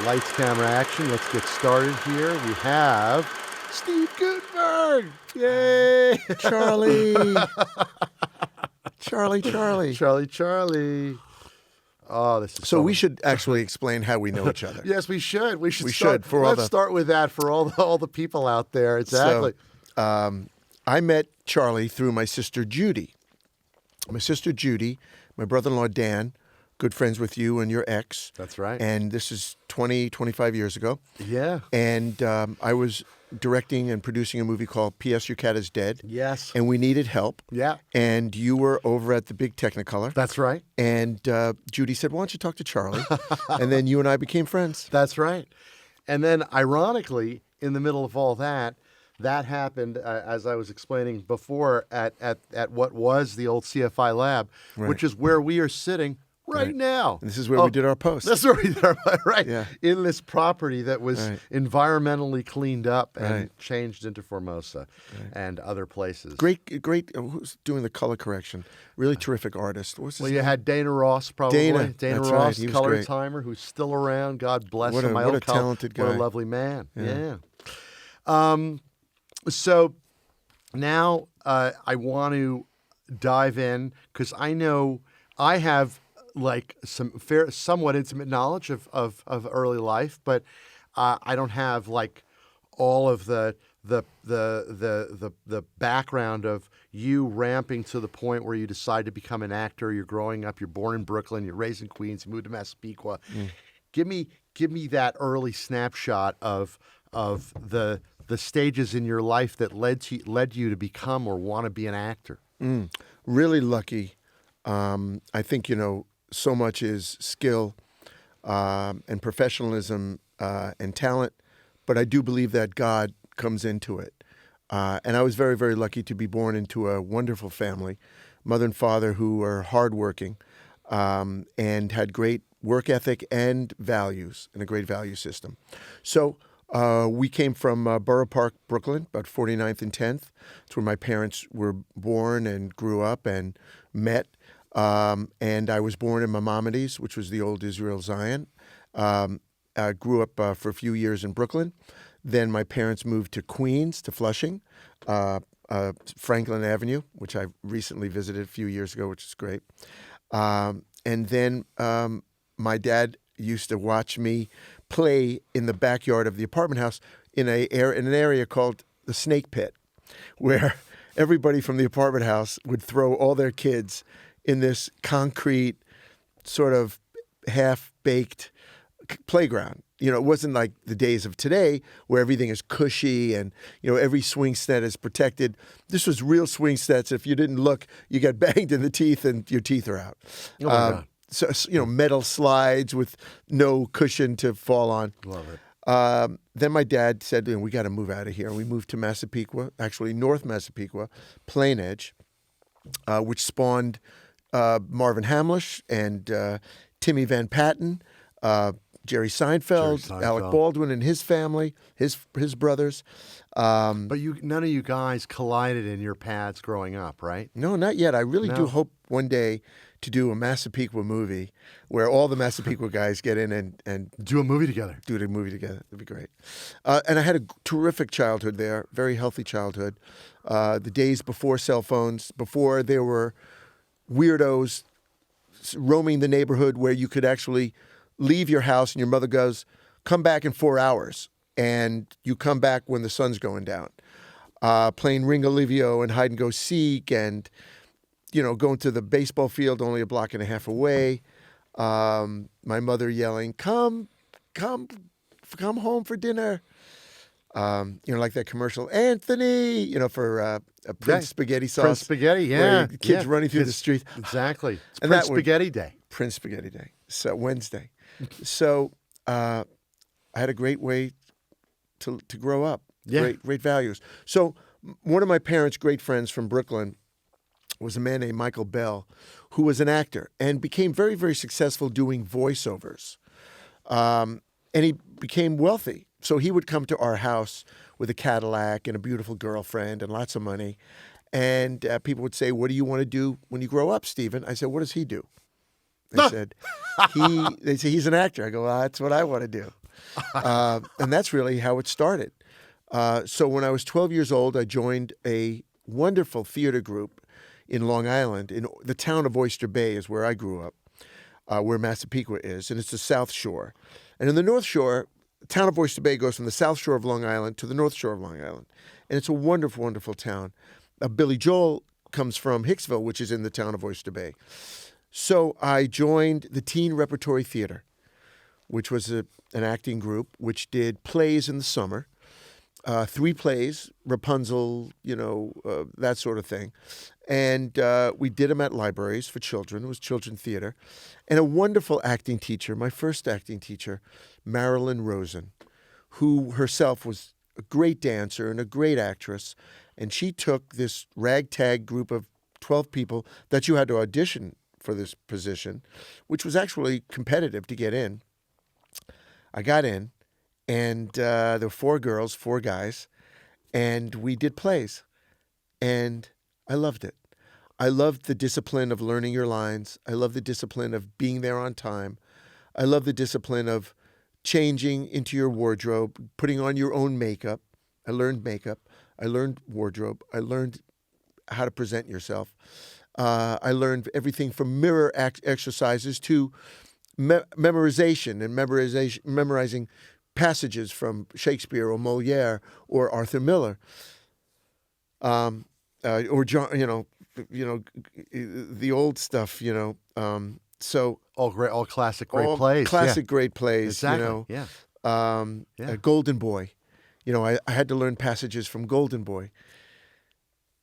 Lights, camera, action. Let's get started here. We have Steve Guttenberg. Yay! Charlie. Charlie. Charlie. Oh, this is So we should actually explain how we know each other. Yes, we should. We should. Let's start with that for all the people out there. Exactly. So, I met Charlie through my sister Judy. My sister Judy, my brother-in-law Dan, good friends with you and your ex. That's right. And this is 25 years ago. Yeah. And I was directing and producing a movie called P.S. Your Cat is Dead. Yes. And we needed help. Yeah. And you were over at the big Technicolor. That's right. And Judy said, why don't you talk to Charlie? And then you and I became friends. That's right. And then, ironically, in the middle of all that happened, as I was explaining before, at what was the old CFI lab, Right. which is where we are sitting right now. And this is where we did our post. That's where we did our right. Yeah. In this property that was environmentally cleaned up and changed into Formosa and other places. Great. Who's doing the color correction? Really terrific artist. What's his Well, name? you had Dana Ross, probably. Dana Ross, right. He was color great. timer, who's still around. God bless What him. a talented guy. What a lovely man. Yeah. So now I want to dive in because I know I have like some somewhat intimate knowledge of early life, but I don't have like all of the background of you ramping to the point where you decide to become an actor. You're growing up. You're born in Brooklyn. You're raised in Queens. You moved to Massapequa. Give me that early snapshot of the stages in your life that led you to become or want to be an actor. Really lucky. I think, so much is skill and professionalism and talent, but I do believe that God comes into it. And I was very, very lucky to be born into a wonderful family, mother and father who were hardworking and had great work ethic and values and a great value system. So we came from Borough Park, Brooklyn, about 49th and 10th. It's where my parents were born and grew up and met. And I was born in Maimonides, which was the old Israel Zion. I grew up for a few years in Brooklyn. Then my parents moved to Queens, to Flushing, Franklin Avenue, which I recently visited a few years ago, which is great. And then my dad used to watch me play in the backyard of the apartment house in an area called the Snake Pit, where everybody from the apartment house would throw all their kids in this concrete, sort of half-baked playground. It wasn't like the days of today where everything is cushy and, every swing set is protected. This was real swing sets. If you didn't look, you got banged in the teeth and your teeth are out. Oh, my God. So, metal slides with no cushion to fall on. Love it. Then my dad said, we got to move out of here. We moved to Massapequa, actually North Massapequa, Plain Edge, which spawned Marvin Hamlish and Timmy Van Patten, Jerry Seinfeld, Alec Baldwin and his family, his brothers. But none of you guys collided in your paths growing up, right? No, not yet. I really do hope one day to do a Massapequa movie where all the Massapequa guys get in and do a movie together. Do a movie together. That'd be great. And I had a terrific childhood there, very healthy childhood. The days before cell phones, before there were weirdos roaming the neighborhood where you could actually leave your house and your mother goes, come back in 4 hours. And you come back when the sun's going down. Playing Ring Olivio and hide and go seek and, going to the baseball field only a block and a half away. My mother yelling, come home for dinner. Like that commercial, Anthony, for Prince Spaghetti sauce. Prince Spaghetti, yeah. Kids running through the street. Exactly. It's Prince Spaghetti Day. Prince Spaghetti Day. So Wednesday. So I had a great way to grow up. Yeah. Great values. So one of my parents' great friends from Brooklyn was a man named Michael Bell, who was an actor and became very, very successful doing voiceovers. And he became wealthy. So he would come to our house with a Cadillac and a beautiful girlfriend and lots of money. And people would say, what do you want to do when you grow up, Stephen? I said, what does he do? They said, he's an actor. I go, well, that's what I want to do. And that's really how it started. So when I was 12 years old, I joined a wonderful theater group in Long Island. In the town of Oyster Bay is where I grew up, where Massapequa is, and it's the South Shore. And in the North Shore, the town of Oyster Bay goes from the South Shore of Long Island to the North Shore of Long Island. And it's a wonderful, wonderful town. Billy Joel comes from Hicksville, which is in the town of Oyster Bay. So I joined the Teen Repertory Theater, which was an acting group which did plays in the summer. 3 plays, Rapunzel, that sort of thing. And we did them at libraries for children. It was children theater. And a wonderful acting teacher, my first acting teacher, Marilyn Rosen, who herself was a great dancer and a great actress. And she took this ragtag group of 12 people that you had to audition for this position, which was actually competitive to get in. I got in. And there were 4 girls, 4 guys, and we did plays. And I loved it. I loved the discipline of learning your lines. I loved the discipline of being there on time. I loved the discipline of changing into your wardrobe, putting on your own makeup. I learned makeup. I learned wardrobe. I learned how to present yourself. I learned everything from mirror exercises to memorization and memorizing passages from Shakespeare or Moliere or Arthur Miller, or John, the old stuff, So all classic great plays. Classic great plays. Exactly. Golden Boy. I had to learn passages from Golden Boy.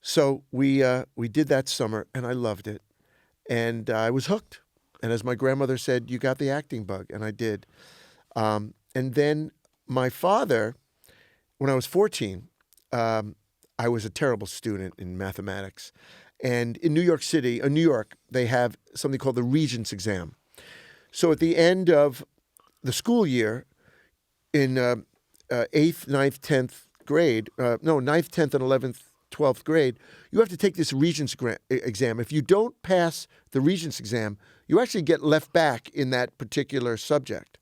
So we did that summer, and I loved it, and I was hooked. And as my grandmother said, you got the acting bug, and I did. And then my father, when I was 14, I was a terrible student in mathematics. And in New York City, New York, they have something called the Regents exam. So at the end of the school year, in 8th, 9th, 10th grade, 9th, 10th, and 11th, 12th grade, you have to take this Regents exam. If you don't pass the Regents exam, you actually get left back in that particular subject.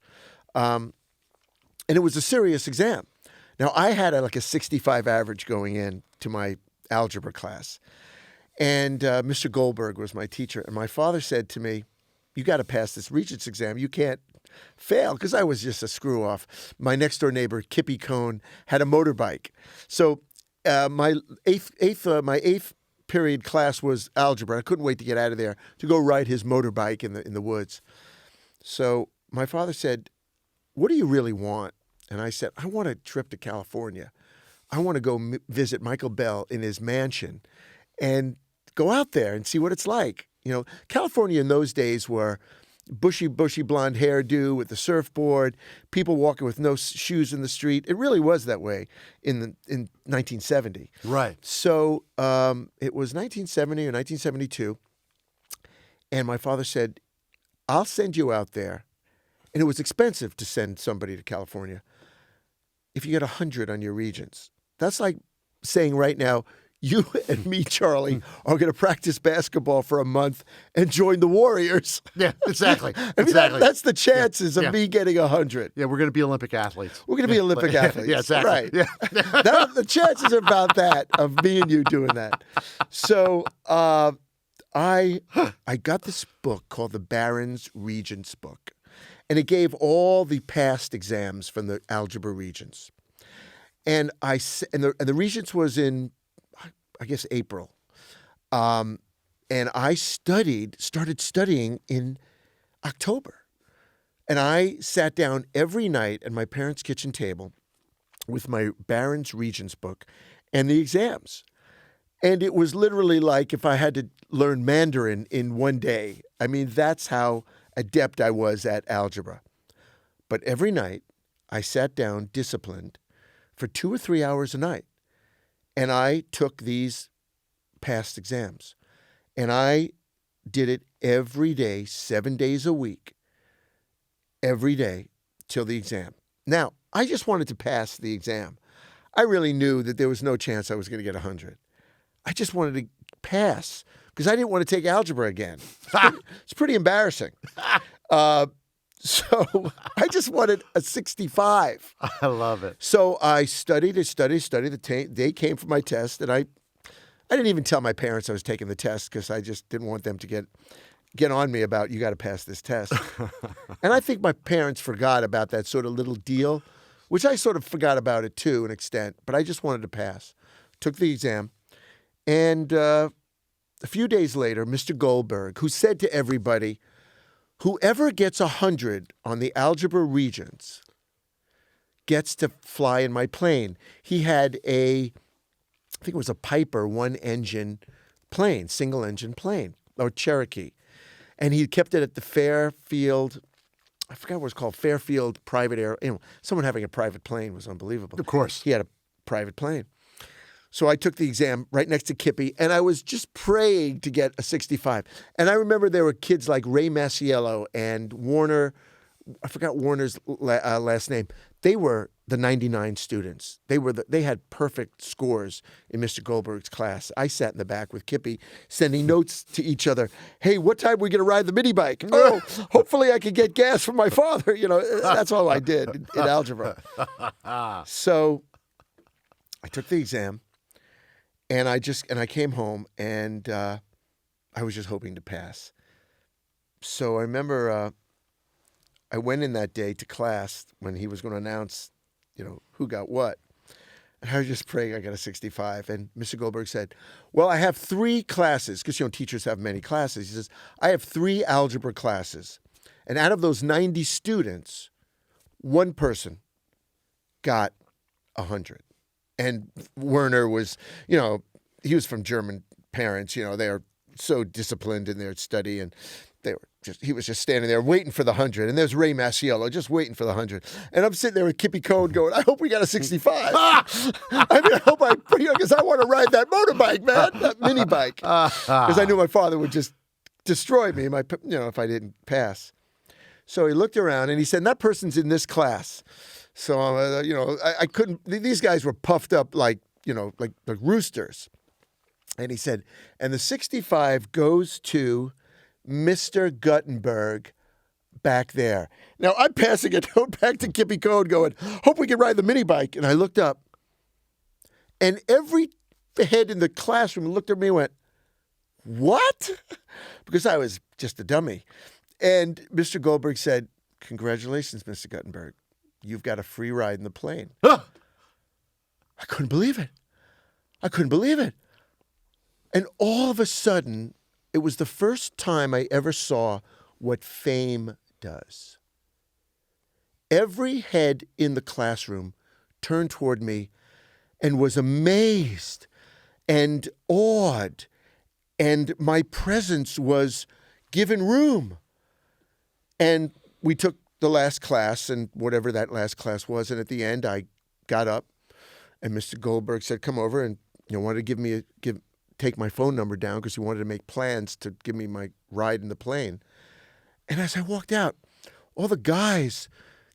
And it was a serious exam. Now, I had a 65 average going in to my algebra class. And Mr. Goldberg was my teacher. And my father said to me, you got to pass this Regents exam. You can't fail, because I was just a screw-off. My next-door neighbor, Kippy Cohn, had a motorbike. So my eighth period class was algebra. I couldn't wait to get out of there to go ride his motorbike in the woods. So my father said, what do you really want? And I said, I want a trip to California. I want to go visit Michael Bell in his mansion and go out there and see what it's like. California in those days were bushy blonde hairdo with the surfboard, people walking with no shoes in the street. It really was that way in 1970. Right. So it was 1970 or 1972, and my father said, I'll send you out there. And it was expensive to send somebody to California if you get 100 on your Regents. That's like saying right now, you and me, Charlie, are going to practice basketball for a month and join the Warriors. Yeah, exactly. That's the chances of me getting 100. Yeah, we're going to be Olympic athletes. We're going to be Olympic athletes. Yeah, exactly. Right. Yeah. The chances are about that, of me and you doing that. So I got this book called the Barron's Regents book. And it gave all the past exams from the algebra Regents. And the Regents was in, I guess, April. And I started studying in October. And I sat down every night at my parents' kitchen table with my Barron's Regents book and the exams. And it was literally like if I had to learn Mandarin in one day. I mean, that's how adept I was at algebra. But every night, I sat down, disciplined, for 2 or 3 hours a night. And I took these past exams. And I did it every day, 7 days a week, every day till the exam. Now, I just wanted to pass the exam. I really knew that there was no chance I was going to get 100. I just wanted to pass because I didn't want to take algebra again. It's pretty embarrassing. So I just wanted a 65. I love it. So I studied. The day came for my test, and I didn't even tell my parents I was taking the test because I just didn't want them to get on me about, you got to pass this test. And I think my parents forgot about that sort of little deal, which I sort of forgot about it to an extent, but I just wanted to pass. Took the exam, and a few days later, Mr. Goldberg, who said to everybody, whoever gets 100 on the algebra regions gets to fly in my plane. He had I think it was a Piper one-engine plane, single-engine plane, or Cherokee. And he kept it at the Fairfield, I forgot what it was called, Fairfield Private Air. Someone having a private plane was unbelievable. Of course. He had a private plane. So I took the exam right next to Kippy, and I was just praying to get a 65. And I remember there were kids like Ray Masiello and Warner. I forgot Warner's last name. They were the 99 students. They had perfect scores in Mr. Goldberg's class. I sat in the back with Kippy, sending notes to each other. Hey, what time are we going to ride the mini bike? Oh, hopefully I could get gas from my father. That's all I did in algebra. So I took the exam. And I came home, and I was just hoping to pass. So I remember I went in that day to class when he was going to announce, who got what. And I was just praying I got a 65. And Mr. Goldberg said, well, I have 3 classes, because, teachers have many classes. He says, I have 3 algebra classes. And out of those 90 students, one person got 100. And Werner was, he was from German parents. They are so disciplined in their study, and he was just standing there waiting for the 100. And there's Ray Masiello just waiting for the 100. And I'm sitting there with Kippy Cohn going, I hope we got a 65. I hope because I want to ride that motorbike, man, that mini bike. Because I knew my father would just destroy me, if I didn't pass. So he looked around and he said, that person's in this class. So, I couldn't, these guys were puffed up like roosters. And he said, and the 65 goes to Mr. Guttenberg back there. Now, I'm passing it back to Kippy Cohn going, hope we can ride the mini bike. And I looked up, and every head in the classroom looked at me and went, what? Because I was just a dummy. And Mr. Goldberg said, congratulations, Mr. Guttenberg. You've got a free ride in the plane. I couldn't believe it. And all of a sudden, it was the first time I ever saw what fame does. Every head in the classroom turned toward me and was amazed and awed, and my presence was given room. And we took the last class, and whatever that last class was, and at the end I got up, and Mr. Goldberg said, come over, and wanted to take my phone number down because he wanted to make plans to give me my ride in the plane. And as I walked out, all the guys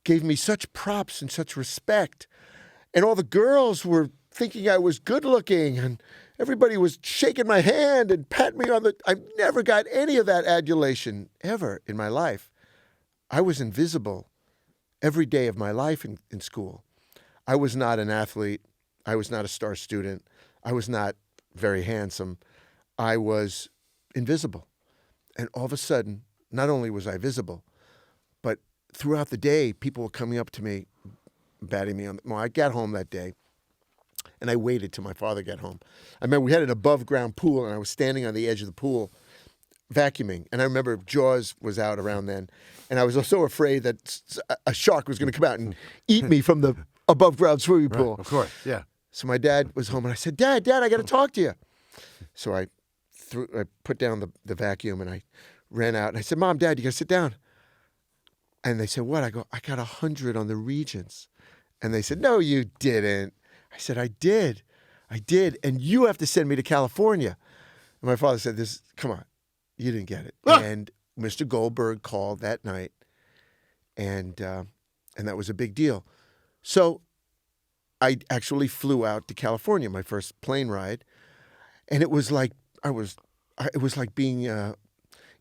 gave me such props and such respect, and all the girls were thinking I was good looking, and everybody was shaking my hand and patting me on the... I never got any of that adulation ever in my life. I was invisible every day of my life in school. I was not an athlete. I was not a star student. I was not very handsome. I was invisible. And all of a sudden, not only was I visible, but throughout the day, people were coming up to me, batting me on the... Well, I got home that day, and I waited till my father got home. I remember we had an above-ground pool, and I was standing on the edge of the pool, vacuuming. And I remember Jaws was out around then. And I was so afraid that a shark was going to come out and eat me from the above-ground swimming pool. Right, of course, yeah. So my dad was home, and I said, Dad, I got to talk to you. So I put down the vacuum, and I ran out. And I said, Mom, Dad, you got to sit down. And they said, what? I go, I got 100 on the Regents. And they said, no, you didn't. I said, I did. And you have to send me to California. And my father said, come on, you didn't get it. And Mr. Goldberg called that night, and that was a big deal. So I actually flew out to California, my first plane ride, and it was like being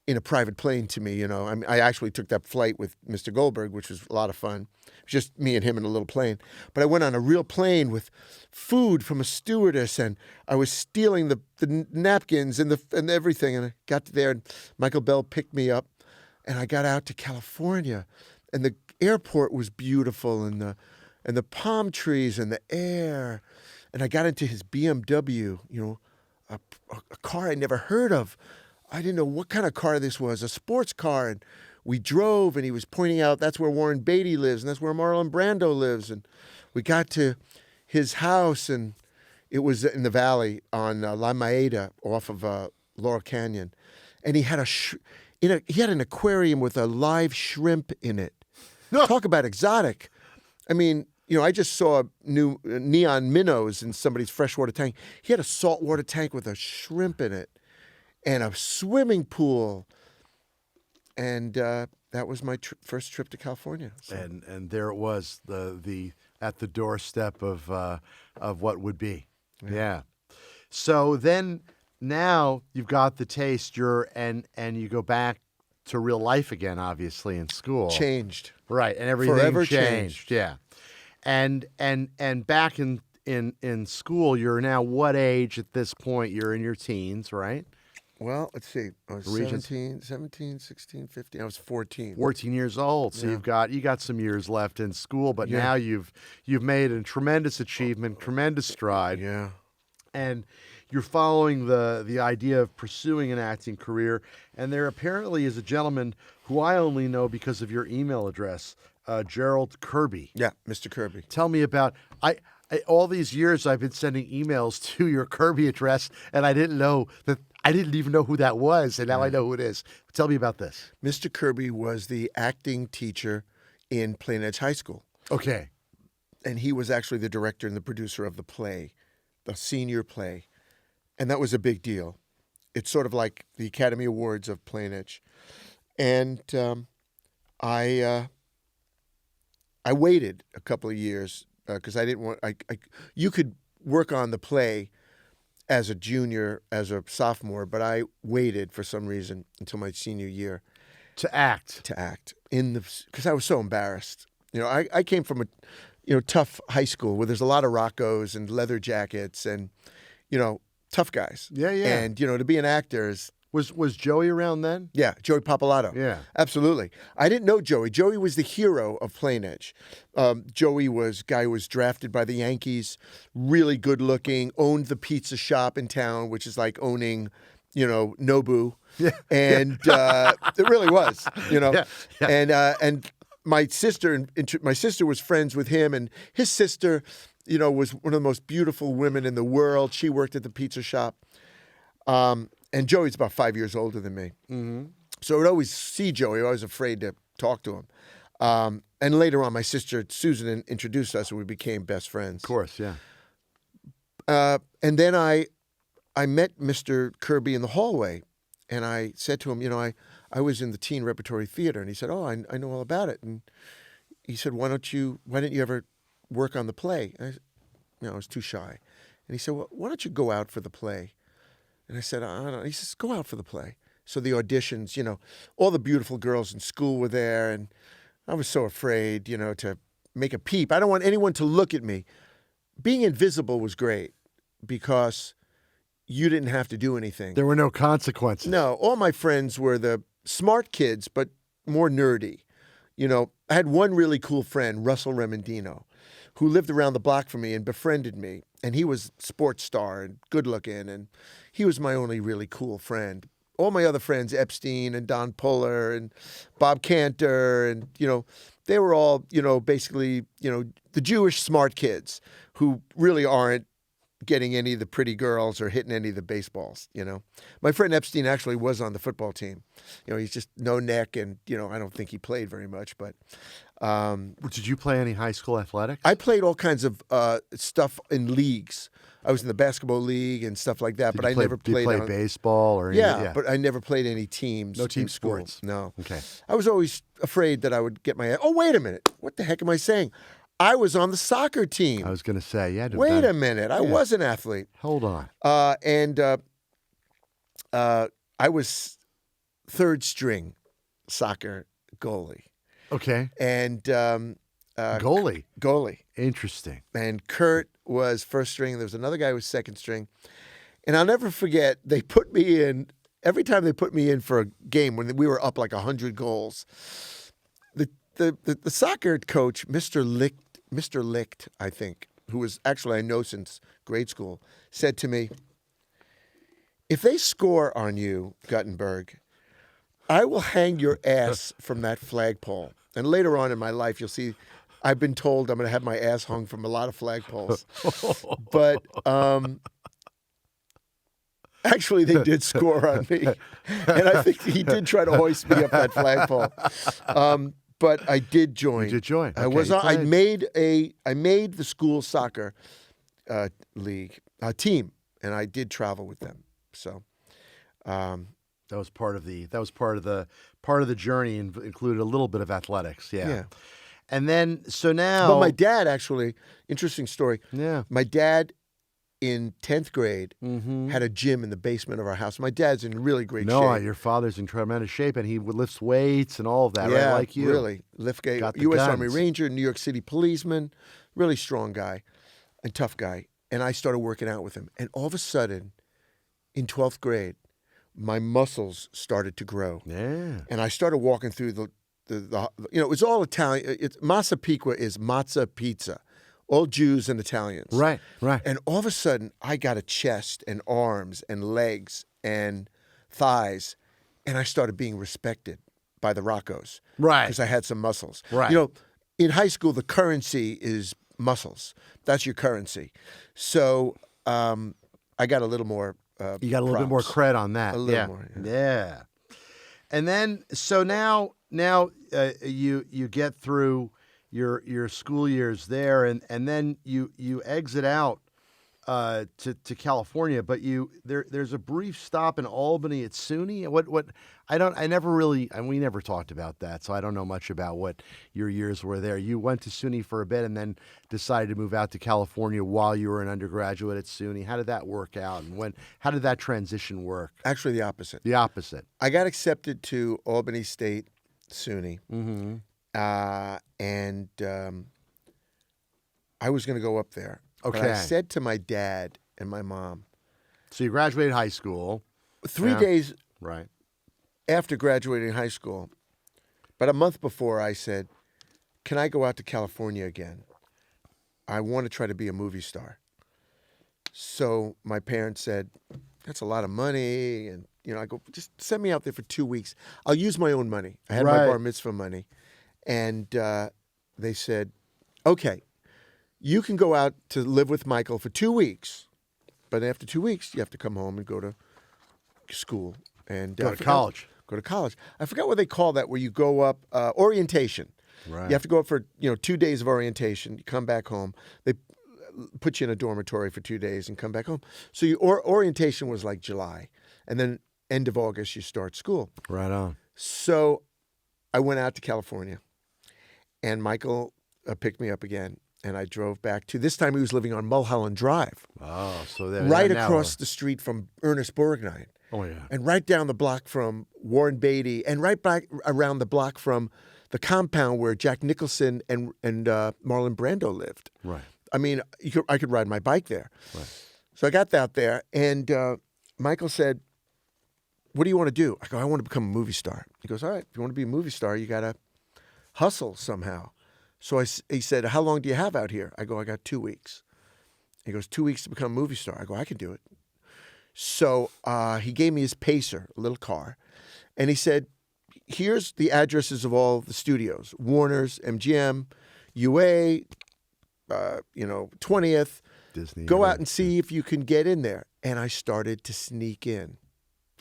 in a private plane to me, you know. I actually took that flight with Mr. Goldberg, which was a lot of fun. Just me and him in a little plane. But I went on a real plane with food from a stewardess, and I was stealing the napkins and everything. And I got there, and Michael Bell picked me up, and I got out to California, and the airport was beautiful, and the palm trees and the air. And I got into his BMW, you know, a car I'd never heard of. I didn't know what kind of car this was, a sports car. And we drove, and he was pointing out that's where Warren Beatty lives, and that's where Marlon Brando lives. And we got to his house, and it was in the valley on La Maeda off of Laurel Canyon. And he had he had an aquarium with a live shrimp in it. Talk about exotic. I mean, you know, I just saw new neon minnows in somebody's freshwater tank. He had a saltwater tank with a shrimp in it and a swimming pool. And that was my first trip to California. So. And there it was, the at the doorstep of what would be. Yeah. So then now you've got the taste. And you go back to real life again, obviously, in school. Changed. Right, and everything Forever changed. Yeah. And back in school, you're now what age at this point? You're in your teens, right? Well, let's see. I was 17, 16, 15. I was 14. 14 years old. So you got some years left in school, but now you've made a tremendous achievement, tremendous stride. Yeah. And you're following the idea of pursuing an acting career. And there apparently is a gentleman who I only know because of your email address, Gerald Kirby. Yeah, Mr. Kirby. Tell me about all these years I've been sending emails to your Kirby address, and I didn't even know who that was, and now I know who it is. Tell me about this. Mr. Kirby was the acting teacher in Plain Edge High School. Okay. And he was actually the director and the producer of the play, the senior play. And that was a big deal. It's sort of like the Academy Awards of Plain Edge. And I waited a couple of years because I didn't want. You could work on the play as a junior, as a sophomore, but I waited for some reason until my senior year to act. Because I was so embarrassed. You know, I came from a tough high school where there's a lot of rockos and leather jackets and tough guys. Yeah. And to be an actor is. Was Joey around then? Yeah, Joey Papalato. Yeah. Absolutely. I didn't know Joey. Joey was the hero of Plain Edge. Joey was guy who was drafted by the Yankees, really good looking, owned the pizza shop in town, which is like owning, Nobu. Yeah. And it really was, Yeah. And my sister was friends with him, and his sister, was one of the most beautiful women in the world. She worked at the pizza shop. And Joey's about 5 years older than me. Mm-hmm. So I would always see Joey. I was afraid to talk to him. And later on, my sister, Susan, introduced us, and we became best friends. Of course, yeah. And then I met Mr. Kirby in the hallway, and I said to him, I was in the Teen Repertory Theater. And he said, I know all about it. And he said, why didn't you ever work on the play? And I was too shy. And he said, well, why don't you go out for the play? And I said, I don't know. He says, go out for the play. So the auditions, all the beautiful girls in school were there. And I was so afraid, to make a peep. I don't want anyone to look at me. Being invisible was great because you didn't have to do anything. There were no consequences. No, all my friends were the smart kids, but more nerdy. I had one really cool friend, Russell Remendino, who lived around the block from me and befriended me. And he was a sports star and good looking, and he was my only really cool friend. All my other friends, Epstein and Don Puller and Bob Cantor, and, they were all, basically, the Jewish smart kids who really aren't getting any of the pretty girls or hitting any of the baseballs, My friend Epstein actually was on the football team. He's just no neck, and, I don't think he played very much, but... Did you play any high school athletics? I played all kinds of stuff in leagues. I was in the basketball league and stuff like that, I never played. Did you play baseball or anything? Yeah, but I never played any teams. No team in school. sports. No. Okay. I was always afraid that I would get my. Oh, wait a minute! What the heck am I saying? I was on the soccer team. I was going to say, yeah. Wait a minute! I was an athlete. Hold on. And I was third string soccer goalie. Okay. And Goalie. Interesting. And Kurt was first string. There was another guy who was second string. And I'll never forget, they put me in, every time they put me in for a game when we were up like 100 goals, the soccer coach, Mr. Licht, I think, who was actually I know since grade school, said to me, if they score on you, Guttenberg, I will hang your ass from that flagpole. And later on in my life, you'll see, I've been told I'm going to have my ass hung from a lot of flagpoles. But actually, they did score on me. And I think he did try to hoist me up that flagpole. But I did join. You did join. I Okay, was. you I played. made the school soccer league team, and I did travel with them. So That was part of the journey and included a little bit of athletics. Yeah. And then so now. But my dad actually, interesting story. Yeah. My dad in 10th grade had a gym in the basement of our house. My dad's in really great shape. Your father's in tremendous shape, and he lifts weights and all of that, Yeah, right? Like you. really. Liftgate, Got the U.S. guns. Army Ranger, New York City policeman, really strong guy and tough guy. And I started working out with him. And all of a sudden, in 12th grade, my muscles started to grow. Yeah. And I started walking through the it was all Italian. Massa Piqua is matzah pizza, all Jews and Italians. Right. And all of a sudden, I got a chest and arms and legs and thighs, and I started being respected by the Roccos. Right. Because I had some muscles. Right. You know, in high school, the currency is muscles. That's your currency. So I got a little more You got a little bit more cred on that. A little more, Yeah. And then so now you get through your school years there, and then you exit out to California, but there's a brief stop in Albany at SUNY. We never talked about that, so I don't know much about what your years were there. You went to SUNY for a bit and then decided to move out to California while you were an undergraduate at SUNY. How did that work out, and how did that transition work? Actually, the opposite. The opposite. I got accepted to Albany State SUNY, and I was going to go up there. Okay. But I said to my dad and my mom, So you graduated high school. 3 Yeah. days Right. after graduating high school, but a month before, I said, can I go out to California again? I want to try to be a movie star. So my parents said, that's a lot of money. And, I go, just send me out there for 2 weeks. I'll use my own money. I had my Right. bar mitzvah money. And they said, okay, you can go out to live with Michael for 2 weeks. But after 2 weeks, you have to come home and go to school. And Go to college. Go to college. I forgot what they call that, where you go up, orientation. Right. You have to go up for 2 days of orientation. You come back home. They put you in a dormitory for 2 days and come back home. So your orientation was like July. And then end of August, you start school. Right on. So I went out to California. And Michael picked me up again. And I drove back to, this time he was living on Mulholland Drive. Oh, so there. Right across the street from Ernest Borgnine. Oh, yeah. And right down the block from Warren Beatty, and right back around the block from the compound where Jack Nicholson and Marlon Brando lived. Right. I mean, I could ride my bike there. Right. So I got out there, and Michael said, what do you want to do? I go, I want to become a movie star. He goes, all right, if you want to be a movie star, you got to hustle somehow. So he said, how long do you have out here? I go, I got 2 weeks. He goes, 2 weeks to become a movie star. I go, I can do it. So he gave me his Pacer, a little car, and he said, here's the addresses of all the studios, Warner's, MGM, UA, 20th. Disney. Go out and see if you can get in there. And I started to sneak in.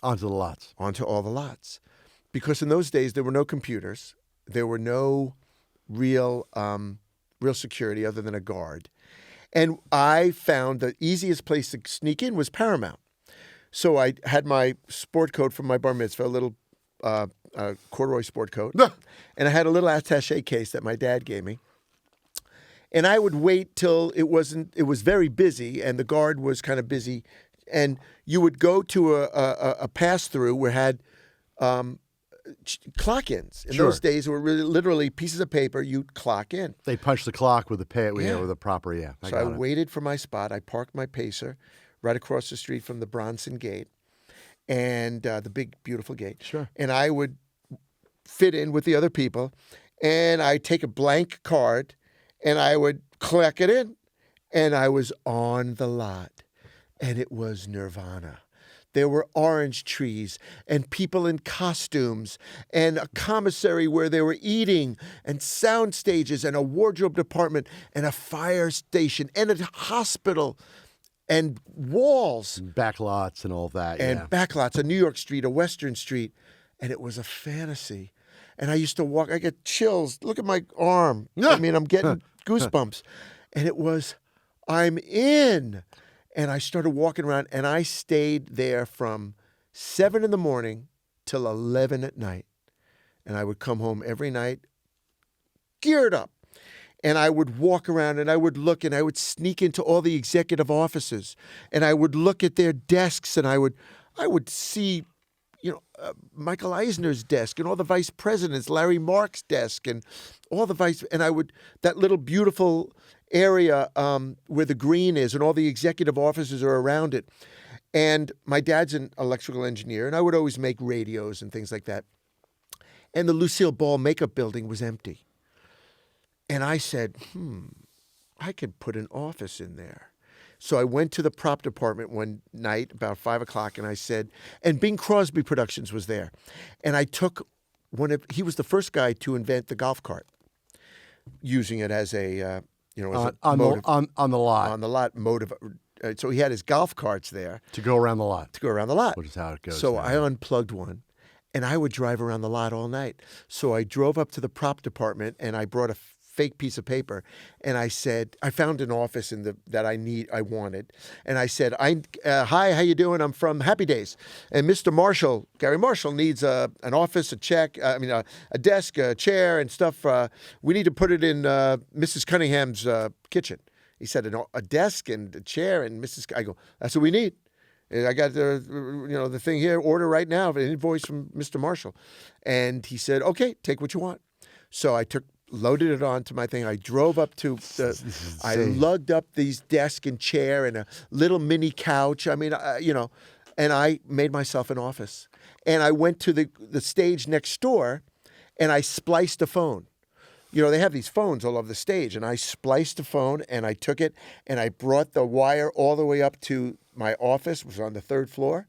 Onto the lots. Onto all the lots. Because in those days, there were no computers. There were no real security other than a guard. And I found the easiest place to sneak in was Paramount. So I had my sport coat from my bar mitzvah, a little corduroy sport coat. And I had a little attaché case that my dad gave me. And I would wait till it was very busy and the guard was kind of busy. And you would go to a pass-through where had clock-ins. In Sure. those days, were really literally pieces of paper you'd clock in. They punch the clock with the Yeah. with a proper, I So I got it. waited for my spot. I parked my Pacer right across the street from the Bronson Gate, and the big, beautiful gate. Sure. And I would fit in with the other people, and I'd take a blank card, and I would click it in, and I was on the lot, and it was nirvana. There were orange trees and people in costumes and a commissary where they were eating and sound stages and a wardrobe department and a fire station and a hospital and walls Backlots and all that. and backlots, a New York street, a Western street. And it was a fantasy. And I used to walk, I get chills. Look at my arm. I mean, I'm getting goosebumps. And it was, I'm in. And I started walking around, and I stayed there from 7 in the morning till 11 at night. And I would come home every night geared up. And I would walk around, and I would look, and I would sneak into all the executive offices. And I would look at their desks, and I would see, Michael Eisner's desk, and all the vice presidents, Larry Mark's desk, and all the that little beautiful area where the green is and all the executive offices are around it. And my dad's an electrical engineer, and I would always make radios and things like that. And the Lucille Ball makeup building was empty. And I said, I could put an office in there. So I went to the prop department one night about 5 o'clock, and I said, and Bing Crosby Productions was there. And I took he was the first guy to invent the golf cart, using it as a, on the lot. On the lot motive. So he had his golf carts there. To go around the lot. Which is how it goes. So now. I unplugged one, and I would drive around the lot all night. So I drove up to the prop department, and I brought a fake piece of paper, and I said, I found an office that I wanted, and I said, hi, how you doing? I'm from Happy Days, and Mr. Marshall, Gary Marshall, needs an office, a desk, a chair, and stuff. We need to put it in Mrs. Cunningham's kitchen. He said, a desk and a chair and I go, that's what we need. I got the thing here, order right now, an invoice from Mr. Marshall. And he said, okay, take what you want. So I loaded it onto my thing. I drove up to I lugged up these desk and chair and a little mini couch. I mean, and I made myself an office. And I went to the stage next door, and I spliced a phone. They have these phones all over the stage, and I spliced a phone, and I took it, and I brought the wire all the way up to my office, which was on the 3rd floor.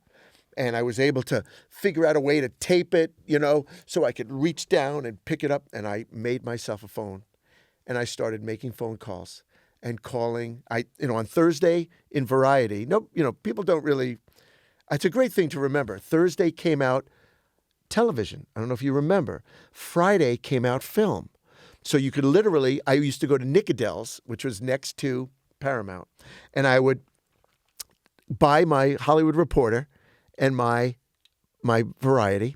And I was able to figure out a way to tape it, so I could reach down and pick it up. And I made myself a phone. And I started making phone calls and calling. On Thursday in Variety, people don't really, it's a great thing to remember. Thursday came out television. I don't know if you remember. Friday came out film. So you could literally, I used to go to Nickadel's, which was next to Paramount. And I would buy my Hollywood Reporter and my Variety,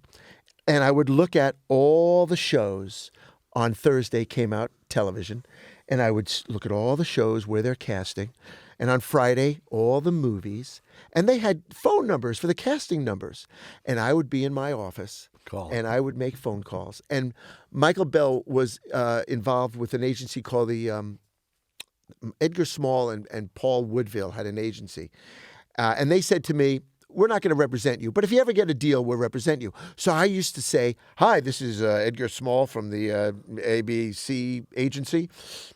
and I would look at all the shows on Thursday came out television, and I would look at all the shows where they're casting, and on Friday, all the movies, and they had phone numbers for the casting numbers, and I would be in my office, and I would make phone calls. And Michael Bell was involved with an agency called the Edgar Small and Paul Woodville had an agency, and they said to me, we're not going to represent you, but if you ever get a deal, we'll represent you. So I used to say, hi, this is Edgar Small from the ABC agency.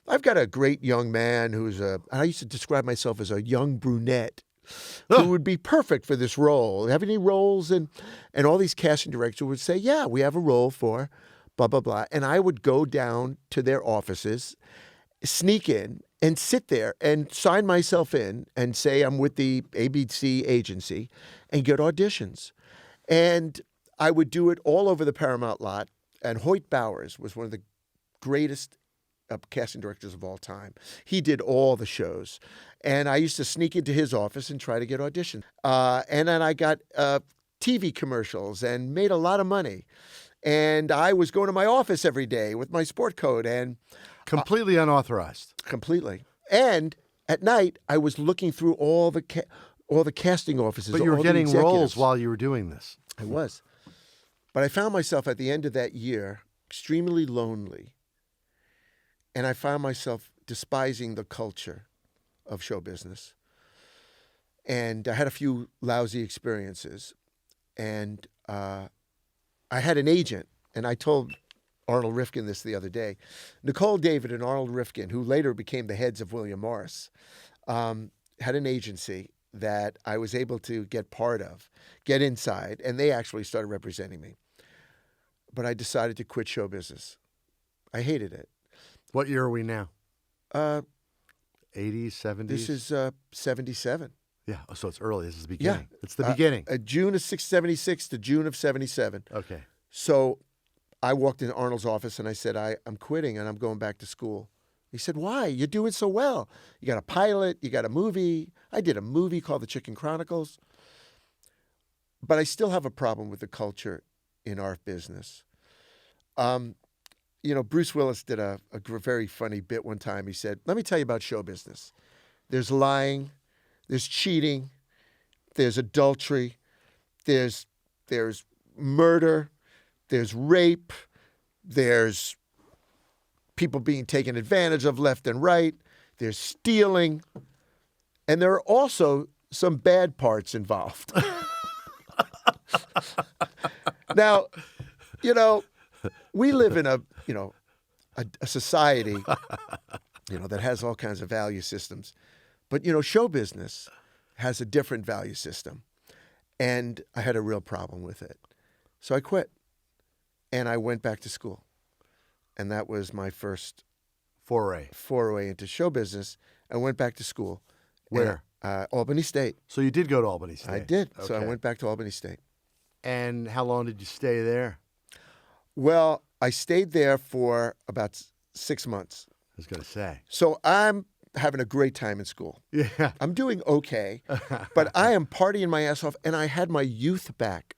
I've got a great young man I used to describe myself as a young brunette who would be perfect for this role. Have any roles? And all these casting directors would say, yeah, we have a role for blah, blah, blah. And I would go down to their offices, sneak in, and sit there and sign myself in and say I'm with the ABC agency and get auditions. And I would do it all over the Paramount lot. And Hoyt Bowers was one of the greatest casting directors of all time. He did all the shows. And I used to sneak into his office and try to get auditions. And then I got TV commercials and made a lot of money. And I was going to my office every day with my sport coat and completely unauthorized. Completely. And at night, I was looking through all the casting offices. But you were getting roles while you were doing this. I was. But I found myself at the end of that year extremely lonely. And I found myself despising the culture of show business. And I had a few lousy experiences. And I had an agent, and I told Arnold Rifkin this the other day. Nicole David and Arnold Rifkin, who later became the heads of William Morris, had an agency that I was able to get part of, get inside, and they actually started representing me. But I decided to quit show business. I hated it. What year are we now? 80s, 70s? This is 77. Yeah, so it's early. This is the beginning. Yeah. It's the beginning. June of 76 to June of 77. Okay. So I walked into Arnold's office and I said, I'm quitting and I'm going back to school. He said, why? You're doing so well. You got a pilot, you got a movie. I did a movie called The Chicken Chronicles. But I still have a problem with the culture in our business. Bruce Willis did a very funny bit one time. He said, let me tell you about show business. There's lying, there's cheating, there's adultery, there's murder, there's rape, there's people being taken advantage of left and right, there's stealing, and there are also some bad parts involved. Now, we live in a society, that has all kinds of value systems. But, show business has a different value system. And I had a real problem with it. So I quit. And I went back to school. And that was my first foray into show business. I went back to school. Where? Albany State. So you did go to Albany State? I did. Okay. So I went back to Albany State. And how long did you stay there? Well, I stayed there for about 6 months. I was going to say. So I'm having a great time in school. Yeah. I'm doing okay, but I am partying my ass off, and I had my youth back.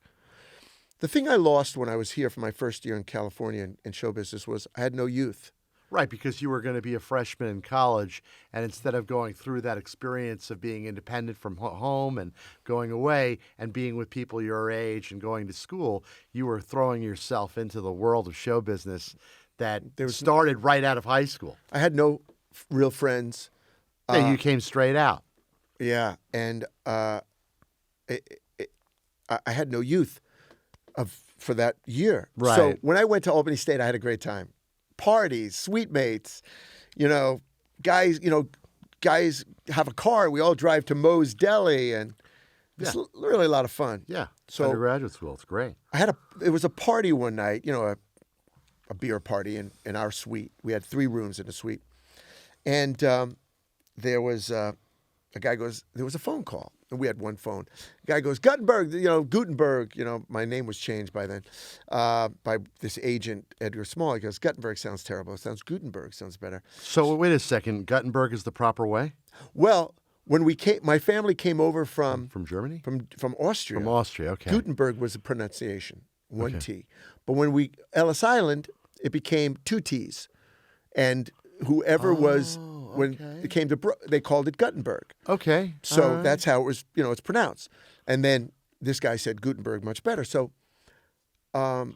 The thing I lost when I was here for my first year in California in show business was I had no youth. Right, because you were going to be a freshman in college, and instead of going through that experience of being independent from home and going away and being with people your age and going to school, you were throwing yourself into the world of show business that started right out of high school. I had no real friends. Yeah, you came straight out. Yeah, and I had no youth for that year. Right. So when I went to Albany State, I had a great time. Parties, sweet mates, guys have a car. We all drive to Moe's Deli, and it's really a lot of fun. Yeah. So undergraduate school, it's great. It was a party one night, a beer party in our suite. We had 3 rooms in a suite. And there was a guy goes, there was a phone call. And we had one phone. The guy goes, Guttenberg, Guttenberg, my name was changed by then, by this agent, Edgar Small. He goes, Guttenberg sounds terrible. It sounds Gutenberg, sounds better. So wait a second, Guttenberg is the proper way? Well, when we came, my family came over from Germany? From Austria. From Austria, okay. Gutenberg was a pronunciation, one T. But when Ellis Island, it became 2 T's. And whoever was, when it came to, they called it Guttenberg. Okay. So that's how it was, it's pronounced. And then this guy said Gutenberg much better. So I'm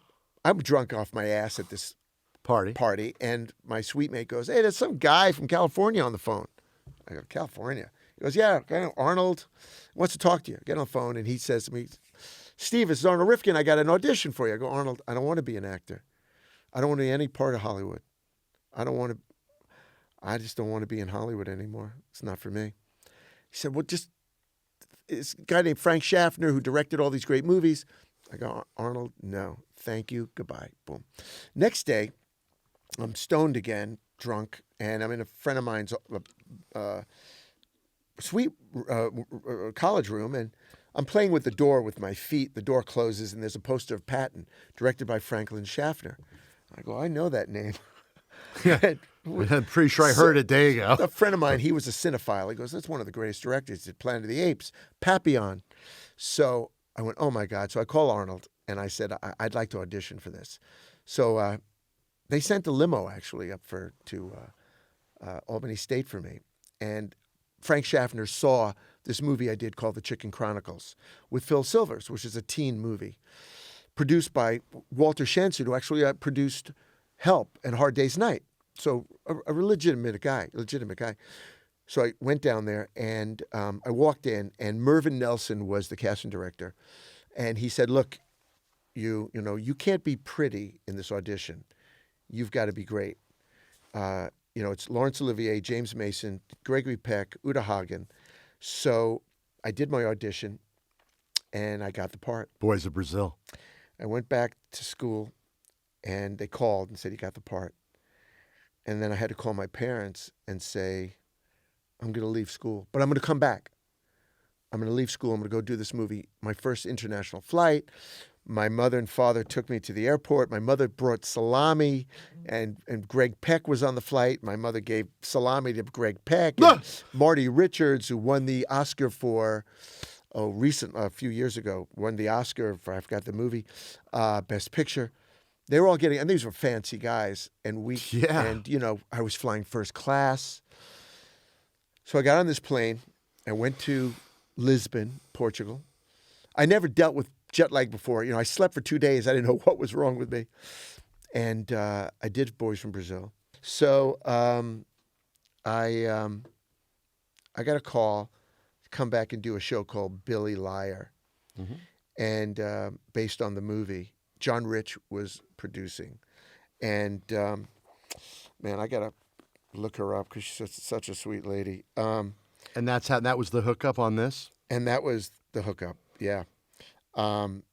drunk off my ass at this party, and my suite mate goes, hey, there's some guy from California on the phone. I go, California? He goes, yeah, Arnold wants to talk to you. Get on the phone, and he says to me, Steve, this is Arnold Rifkin. I got an audition for you. I go, Arnold, I don't want to be an actor. I don't want to be any part of Hollywood. I just don't want to be in Hollywood anymore. It's not for me. He said, well, just this guy named Frank Schaffner who directed all these great movies. I go, Arnold, no, thank you, goodbye, boom. Next day, I'm stoned again, drunk, and I'm in a friend of mine's suite college room, and I'm playing with the door with my feet. The door closes, and there's a poster of Patton, directed by Franklin Schaffner. I go, I know that name. Yeah. I'm pretty sure I heard it a day ago. A friend of mine, he was a cinephile. He goes, that's one of the greatest directors. He did Planet of the Apes, Papillon. So I went, oh, my God. So I called Arnold, and I said, I'd like to audition for this. So they sent a limo, actually, up to Albany State for me. And Frank Schaffner saw this movie I did called The Chicken Chronicles with Phil Silvers, which is a teen movie produced by Walter Shenson, who actually produced Help and Hard Day's Night. So a legitimate guy. So I went down there and I walked in, and Mervyn Nelson was the casting director, and he said, "Look, you can't be pretty in this audition. You've got to be great. It's Laurence Olivier, James Mason, Gregory Peck, Uta Hagen." So I did my audition, and I got the part. Boys of Brazil. I went back to school, and they called and said, "You got the part." And then I had to call my parents and say, "I'm going to leave school, but I'm going to come back. I'm going to leave school. I'm going to go do this movie." My first international flight. My mother and father took me to the airport. My mother brought salami, and Greg Peck was on the flight. My mother gave salami to Greg Peck. And Marty Richards, who won the Oscar for, a few years ago, won the Oscar for, I forgot the movie, Best Picture. They were all getting, and these were fancy guys. And I was flying first class. So I got on this plane and went to Lisbon, Portugal. I never dealt with jet lag before. I slept for 2 days. I didn't know what was wrong with me. And I did Boys from Brazil. So I got a call to come back and do a show called Billy Liar. Mm-hmm. And based on the movie, John Rich was producing. And man, I got to look her up because she's such a sweet lady. And that was the hookup on this? And that was the hookup, yeah. Jane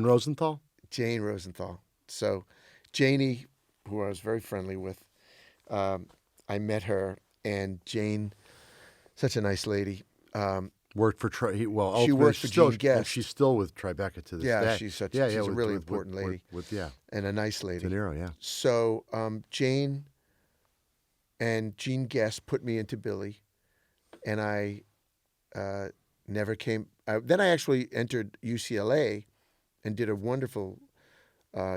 Rosenthal? Jane Rosenthal. So Janie, who I was very friendly with, I met her, and Jane, such a nice lady. Worked for she worked for Gene Guest. And she's still with Tribeca to this day. Yeah, she's a really important lady. And a nice lady. De Niro, yeah. So Jane and Gene Guest put me into Billy, and I never came. Then I actually entered UCLA and did a wonderful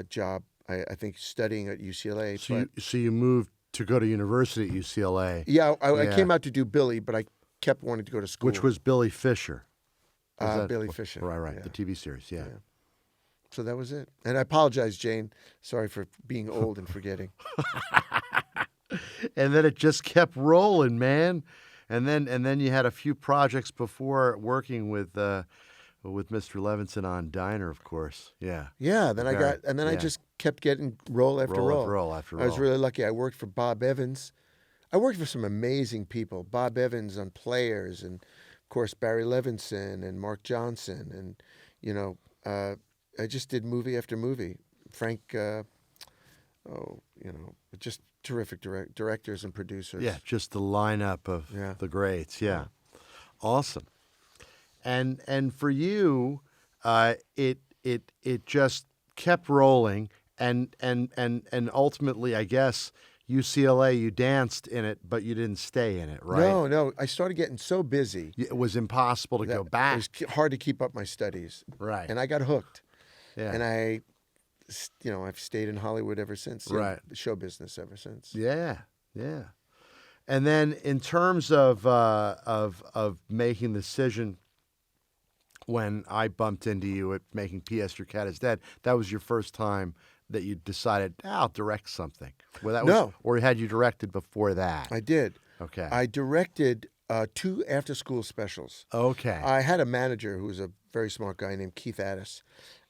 job, I think, studying at UCLA. So you moved to go to university at UCLA. Yeah, I came out to do Billy, but I kept wanting to go to school. Which was Billy Fisher. Billy Fisher. Right. Yeah. The TV series, yeah. So that was it. And I apologize, Jane. Sorry for being old and forgetting. And then it just kept rolling, man. And then you had a few projects before working with Mr. Levinson on Diner, of course. Yeah. Yeah. Then I just kept getting role after role. Role after role. I was really lucky. I worked for Bob Evans. I worked for some amazing people. Bob Evans on Players, and of course Barry Levinson and Mark Johnson, and I just did movie after movie. Frank, just terrific directors and producers. Yeah, just the lineup of the greats. Yeah, awesome. And for you, it just kept rolling, and ultimately, I guess, UCLA, you danced in it, but you didn't stay in it, right? No. I started getting so busy. It was impossible to go back. It was hard to keep up my studies. Right. And I got hooked. Yeah. And I've stayed in Hollywood ever since. Right. The show business ever since. Yeah. And then in terms of making the decision, when I bumped into you at making P.S. Your Cat is Dead, that was your first time that you decided, I'll direct something. No. Or had you directed before that? I did. Okay. I directed 2 after-school specials. Okay. I had a manager who was a very smart guy named Keith Addis,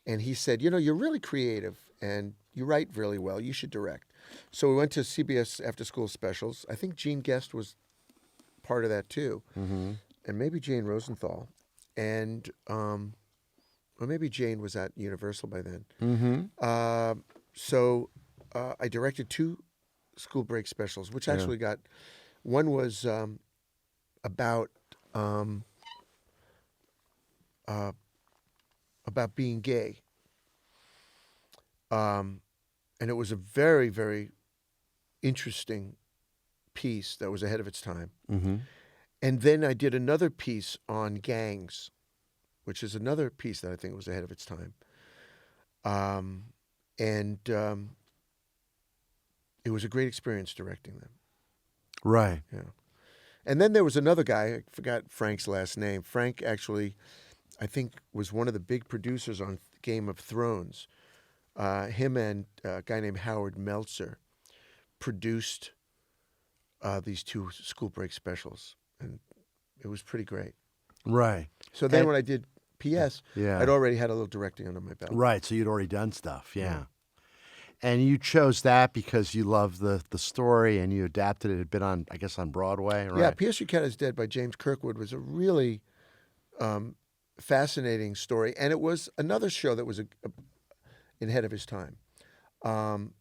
and he said, you're really creative, and you write really well. You should direct. So we went to CBS after-school specials. I think Gene Guest was part of that, too, and maybe Jane Rosenthal. And or maybe Jane was at Universal by then. Mm-hmm. So I directed 2 school break specials, which actually got, one was about being gay. And it was a very, very interesting piece that was ahead of its time. Mm-hmm. And then I did another piece on gangs, which is another piece that I think was ahead of its time. It was a great experience directing them. Right. Yeah. And then there was another guy, I forgot Frank's last name. Frank actually, I think, was one of the big producers on Game of Thrones. Him and a guy named Howard Meltzer produced these 2 school break specials, and it was pretty great. Right. So then And- when I did PS, Yeah. I'd already had a little directing under my belt. Right. So you'd already done stuff. Yeah. And you chose that because you love the story and you adapted it a bit on, I guess, on Broadway, right? Yeah, P.S. Buchanan is Dead by James Kirkwood was a really fascinating story, and it was another show that was ahead of his time.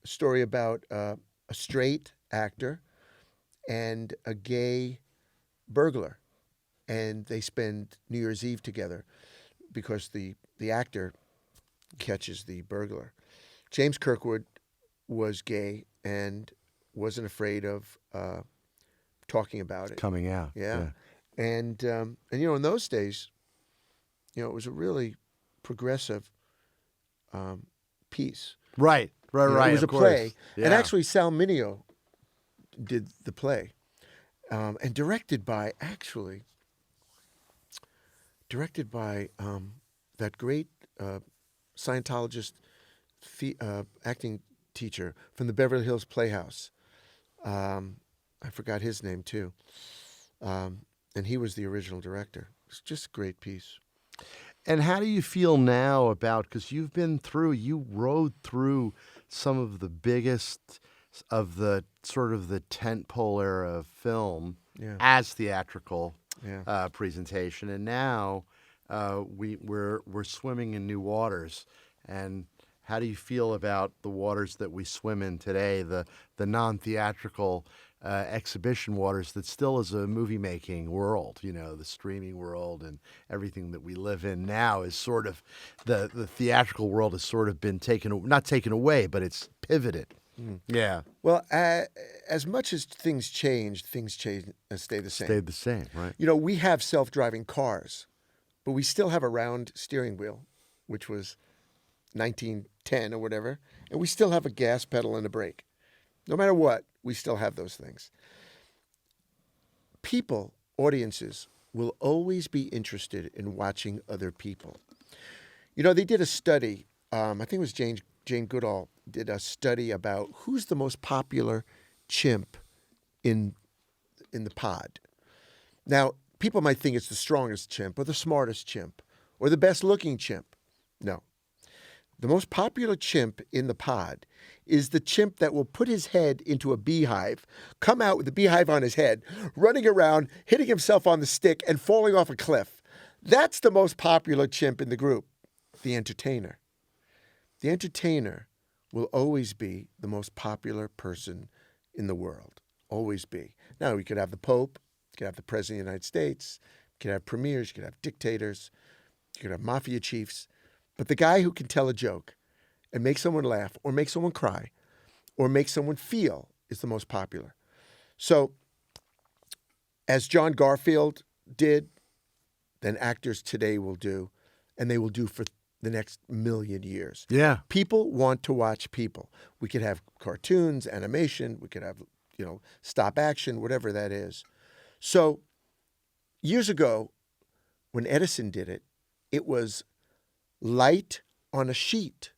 Story about a straight actor and a gay burglar, and they spend New Year's Eve together because the actor catches the burglar. James Kirkwood was gay and wasn't afraid of talking about it. Coming out. Yeah. And in those days, it was a really progressive piece. Right. Right. It was of a play. course. Yeah. And actually, Sal Mineo did the play. And directed by that great Scientologist acting teacher from the Beverly Hills Playhouse. I forgot his name, too. And he was the original director. It's just a great piece. And how do you feel now about, because you rode through some of the biggest of the sort of the tentpole era of film as theatrical presentation, and now we're swimming in new waters. And how do you feel about the waters that we swim in today, the non-theatrical exhibition waters that still is a movie-making world, the streaming world and everything that we live in now is sort of, the theatrical world has sort of been not taken away, but it's pivoted. Yeah. Well, as much as things change stay the same. Stayed the same, right? We have self-driving cars, but we still have a round steering wheel, which was 1910 or whatever, and we still have a gas pedal and a brake. No matter what, we still have those things. People, audiences, will always be interested in watching other people. They did a study, I think it was Jane Goodall did a study about who's the most popular chimp in the pod. Now, people might think it's the strongest chimp or the smartest chimp or the best looking chimp. No. The most popular chimp in the pod is the chimp that will put his head into a beehive, come out with the beehive on his head, running around, hitting himself on the stick, and falling off a cliff. That's the most popular chimp in the group, the entertainer. The entertainer will always be the most popular person in the world. Always be. Now, we could have the Pope, you could have the President of the United States, you could have premiers, you could have dictators, you could have mafia chiefs. But the guy who can tell a joke and make someone laugh or make someone cry or make someone feel is the most popular. So, as John Garfield did, then actors today will do, and they will do for the next million years. Yeah. People want to watch people. We could have cartoons, animation, we could have, stop action, whatever that is. So, years ago, when Edison did it, it was light on a sheet.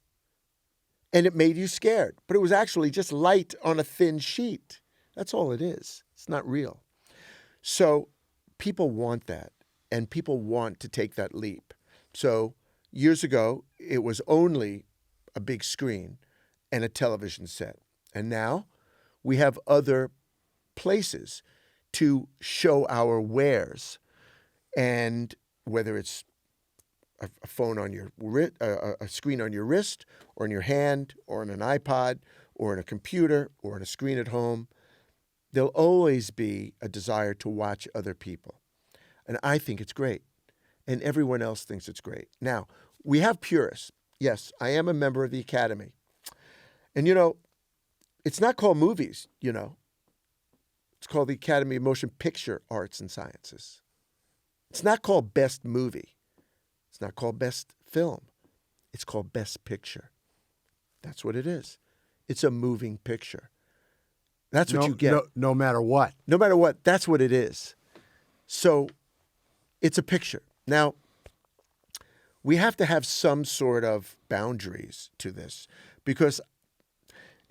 And it made you scared. But it was actually just light on a thin sheet. That's all it is. It's not real. So people want that. And people want to take that leap. So years ago, it was only a big screen and a television set. And now we have other places to show our wares. And whether it's a phone on your a screen on your wrist, or in your hand, or on an iPod, or in a computer, or on a screen at home, there'll always be a desire to watch other people. And I think it's great. And everyone else thinks it's great. Now, we have purists. Yes, I am a member of the Academy. And, it's not called movies, It's called the Academy of Motion Picture Arts and Sciences. It's not called Best Movie. It's not called Best Film. It's called Best Picture. That's what it is. It's a moving picture. That's what you get. No matter what. No matter what, that's what it is. So it's a picture. Now, we have to have some sort of boundaries to this, because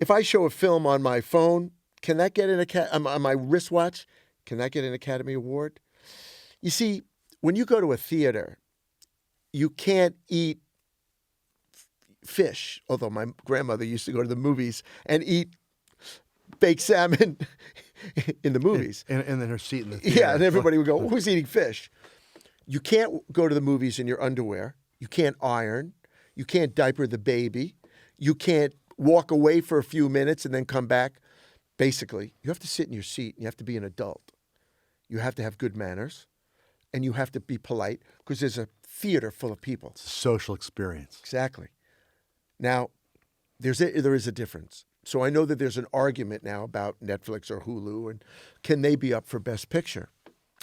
if I show a film on my phone, can that get on my wristwatch? Can that get an Academy Award? You see, when you go to a theater, you can't eat fish, although my grandmother used to go to the movies and eat baked salmon in the movies. And then her seat in the theater. Yeah, and everybody would go, who's eating fish? You can't go to the movies in your underwear. You can't iron. You can't diaper the baby. You can't walk away for a few minutes and then come back. Basically, you have to sit in your seat and you have to be an adult. You have to have good manners and you have to be polite because there's a theater full of people. It's a social experience. Exactly. Now, there is a difference. So I know that there's an argument now about Netflix or Hulu and can they be up for Best Picture?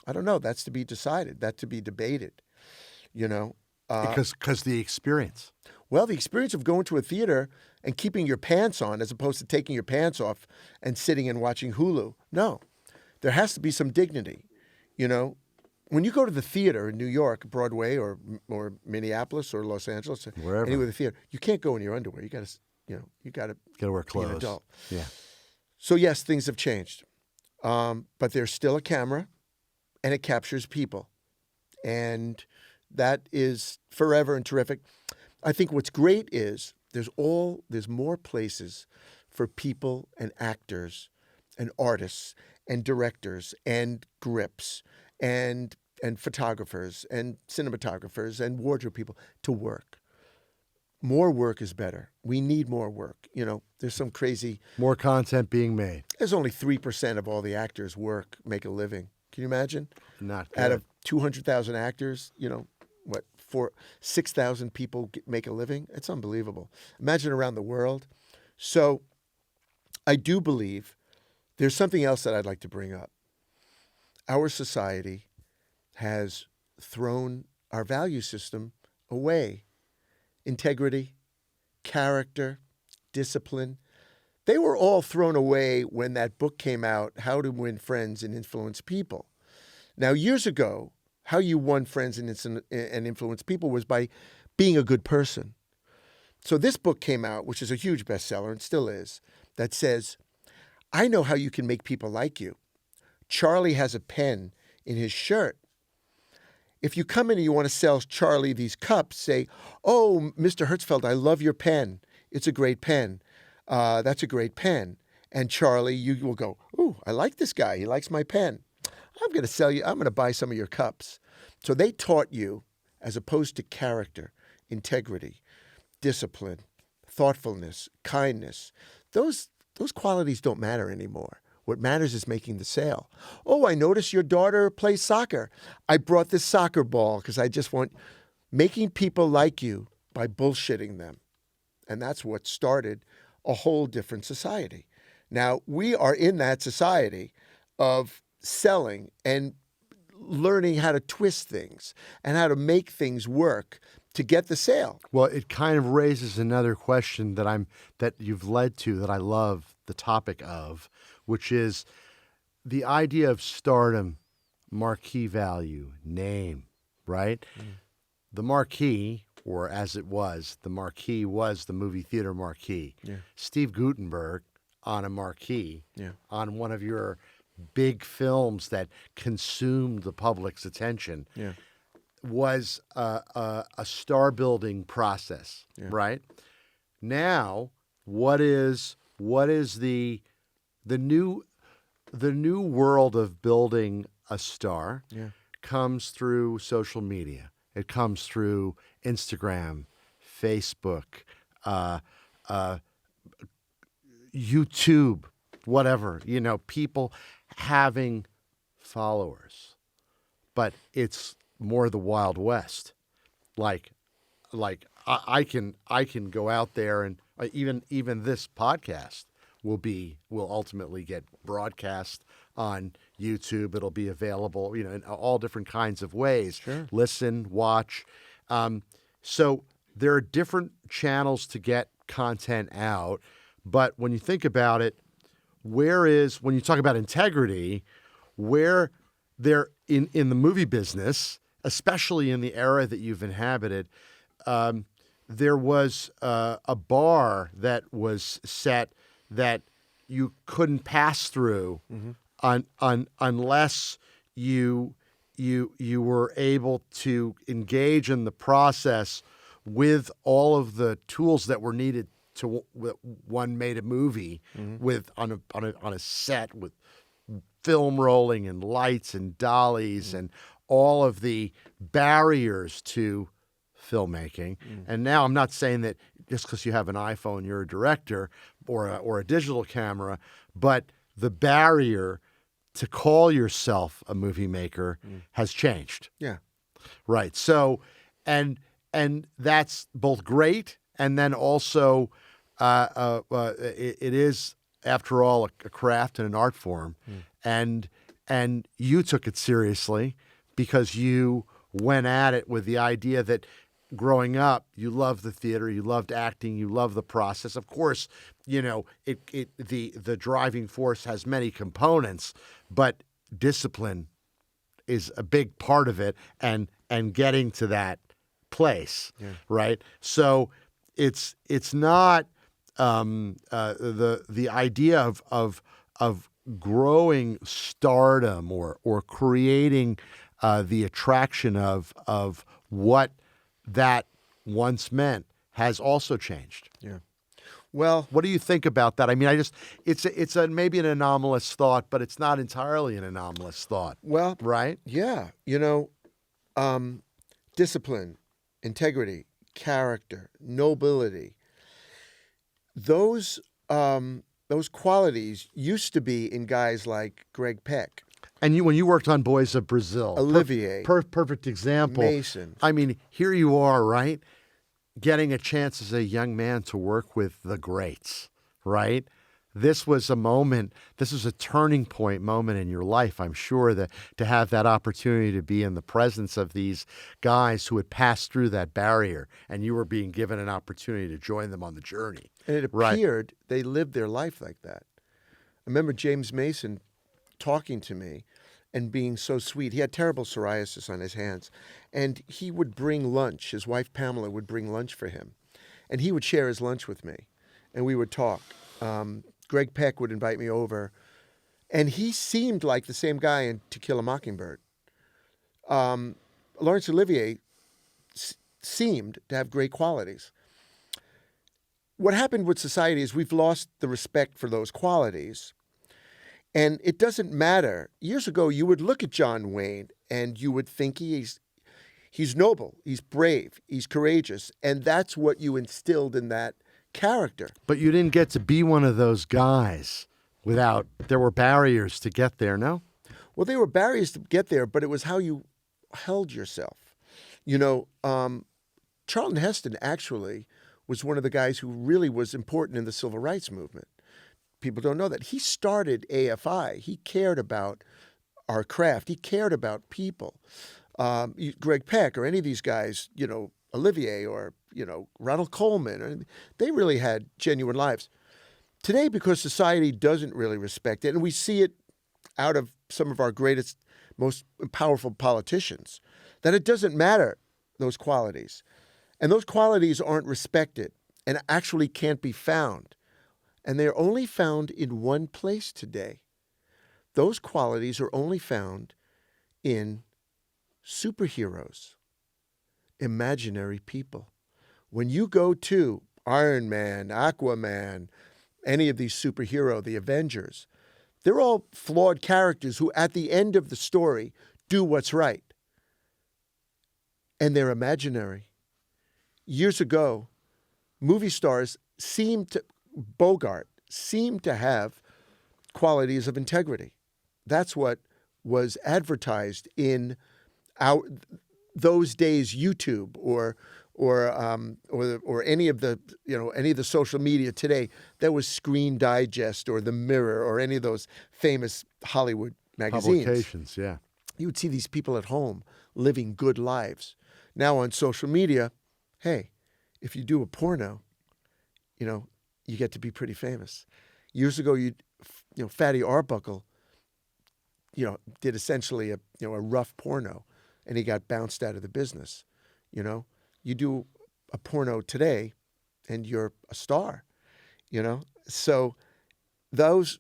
I don't know. That's to be decided. That's to be debated, you know. Because the experience. Well, the experience of going to a theater and keeping your pants on as opposed to taking your pants off and sitting and watching Hulu. No, there has to be some dignity, you know. When you go to the theater in New York, Broadway or Minneapolis or Los Angeles, wherever, anywhere the theater, you can't go in your underwear. You got to wear clothes. Be an adult. Yeah. So yes, things have changed, but there's still a camera, and it captures people, and that is forever and terrific. I think what's great is there's more places for people and actors and artists and directors and grips and photographers and cinematographers and wardrobe people to work. More work is better. We need more work. You know, there's some crazy... More content being made. There's only 3% of all the actors make a living. Can you imagine? Not good. Out of 200,000 actors, you know, 6,000 people make a living? It's unbelievable. Imagine around the world. So I do believe there's something else that I'd like to bring up. Our society has thrown our value system away. Integrity, character, discipline. They were all thrown away when that book came out, How to Win Friends and Influence People. Now, years ago, how you won friends and influence people was by being a good person. So this book came out, which is a huge bestseller and still is, that says, I know how you can make people like you. Charlie has a pen in his shirt. If you come in and you want to sell Charlie these cups, say, oh, Mr. Hertzfeld, I love your pen. It's a great pen. That's a great pen. And Charlie, you will go, ooh, I like this guy. He likes my pen. I'm going to buy some of your cups. So they taught you, as opposed to character, integrity, discipline, thoughtfulness, kindness. Those qualities don't matter anymore. What matters is making the sale. Oh, I noticed your daughter plays soccer. I brought this soccer ball because I just want making people like you by bullshitting them. And that's what started a whole different society. Now, we are in that society of selling and learning how to twist things and how to make things work to get the sale. Well, it kind of raises another question that you've led to that I love the topic of, which is the idea of stardom, marquee value, name, right? Mm. The marquee, or as it was, the marquee was the movie theater marquee. Yeah. Steve Guttenberg on a marquee, on one of your big films that consumed the public's attention, was a star-building process, right? Now, what is the new world of building a star? Comes through social media. It comes through Instagram, Facebook, YouTube, whatever. You know, people having followers, but it's more the Wild West. Like I can go out there and even this podcast will ultimately get broadcast on YouTube. It'll be available, you know, in all different kinds of ways. Sure. Listen, watch. So there are different channels to get content out. But when you think about it, when you talk about integrity, where there in the movie business, especially in the era that you've inhabited, there was a bar that was set that you couldn't pass through unless you were able to engage in the process with all of the tools that were needed to one made a movie with on a set with film rolling and lights and dollies and all of the barriers to filmmaking. And now I'm not saying that just because you have an iPhone you're a director or a digital camera, but the barrier to call yourself a movie maker has changed. Yeah. Right. So and that's both great, and then also it is, after all, a craft and an art form. And you took it seriously because you went at it with the idea that growing up, you loved the theater, you loved acting, you loved the process. Of course, the driving force has many components, but discipline is a big part of it, and getting to that place, right? So it's not the idea of growing stardom or creating the attraction of what that once meant has also changed. Yeah. Well, what do you think about that? I mean, it's maybe an anomalous thought, but it's not entirely an anomalous thought. Well, right? Yeah. Discipline, integrity, character, nobility. Those qualities used to be in guys like Greg Peck. And when you worked on Boys of Brazil, Olivier, perfect example. Mason. I mean, here you are, right? Getting a chance as a young man to work with the greats, right? This was a moment, this was a turning point moment in your life, I'm sure, that to have that opportunity to be in the presence of these guys who had passed through that barrier, and you were being given an opportunity to join them on the journey. And it appeared they lived their life like that. I remember James Mason talking to me and being so sweet. He had terrible psoriasis on his hands, and he would bring lunch. His wife Pamela would bring lunch for him, and he would share his lunch with me, and we would talk. Greg Peck would invite me over, and he seemed like the same guy in To Kill a Mockingbird. Laurence Olivier seemed to have great qualities. What happened with society is we've lost the respect for those qualities. And it doesn't matter. Years ago, you would look at John Wayne and you would think he's noble, he's brave, he's courageous. And that's what you instilled in that character. But you didn't get to be one of those guys there were barriers to get there, no? Well, there were barriers to get there, but it was how you held yourself. Charlton Heston actually was one of the guys who really was important in the civil rights movement. People don't know that. He started AFI. He cared about our craft. He cared about people. Greg Peck or any of these guys, Olivier or, Ronald Coleman, they really had genuine lives. Today, because society doesn't really respect it, and we see it out of some of our greatest, most powerful politicians, that it doesn't matter, those qualities. And those qualities aren't respected and actually can't be found. And they're only found in one place today. Those qualities are only found in superheroes, imaginary people. When you go to Iron Man, Aquaman, any of these superheroes, the Avengers, they're all flawed characters who at the end of the story do what's right. And they're imaginary. Years ago, movie stars Bogart seemed to have qualities of integrity. That's what was advertised in those days YouTube or any of the social media today. That was Screen Digest or The Mirror or any of those famous Hollywood magazines. Publications, yeah. You would see these people at home living good lives. Now on social media, hey, if you do a porno, you get to be pretty famous. Years ago, Fatty Arbuckle, did essentially a rough porno, and he got bounced out of the business. You do a porno today and you're a star, you know? So those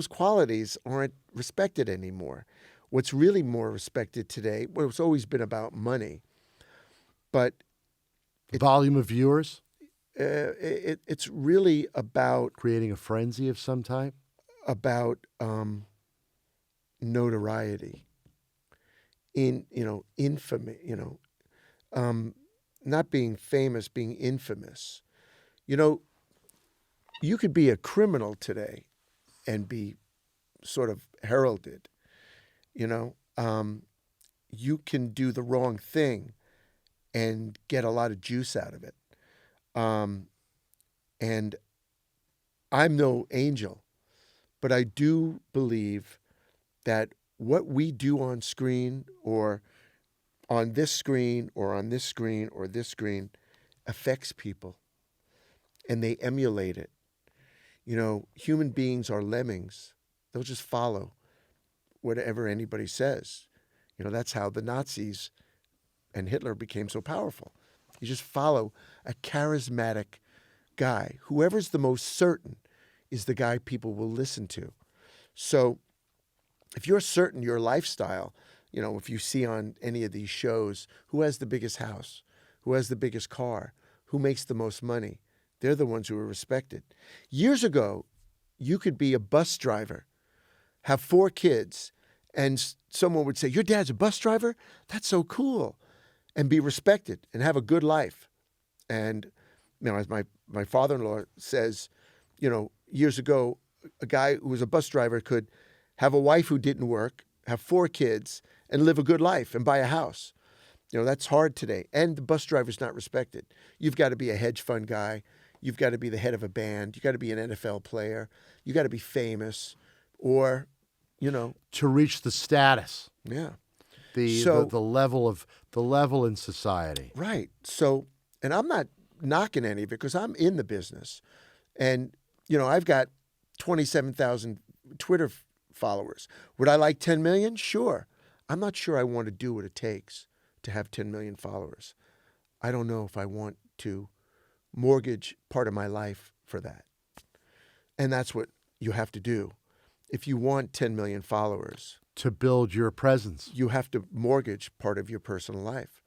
qualities aren't respected anymore. What's really more respected today, well, it's always been about money, but Volume of viewers, it's really about creating a frenzy of some type. Notoriety, infamy, not being famous, being infamous. You could be a criminal today and be sort of heralded. You can do the wrong thing and get a lot of juice out of it. And I'm no angel, but I do believe that what we do on screen or on this screen or on this screen or this screen affects people, and they emulate it. Human beings are lemmings. They'll just follow whatever anybody says. That's how the Nazis and Hitler became so powerful. You just follow a charismatic guy. Whoever's the most certain is the guy people will listen to. So if you're certain your lifestyle, if you see on any of these shows, who has the biggest house, who has the biggest car, who makes the most money, they're the ones who are respected. Years ago, you could be a bus driver, have 4 kids, and someone would say, your dad's a bus driver? That's so cool. And be respected and have a good life. And, as my father-in-law says, years ago, a guy who was a bus driver could have a wife who didn't work, have 4 kids, and live a good life and buy a house. That's hard today. And the bus driver's not respected. You've got to be a hedge fund guy. You've got to be the head of a band. You've got to be an NFL player. You've got to be famous or, To reach the status. Yeah. The level in society. Right. So, and I'm not knocking any of it because I'm in the business. And, I've got 27,000 Twitter followers. Would I like 10 million? Sure. I'm not sure I want to do what it takes to have 10 million followers. I don't know if I want to mortgage part of my life for that. And that's what you have to do. If you want 10 million followers, to build your presence, you have to mortgage part of your personal life.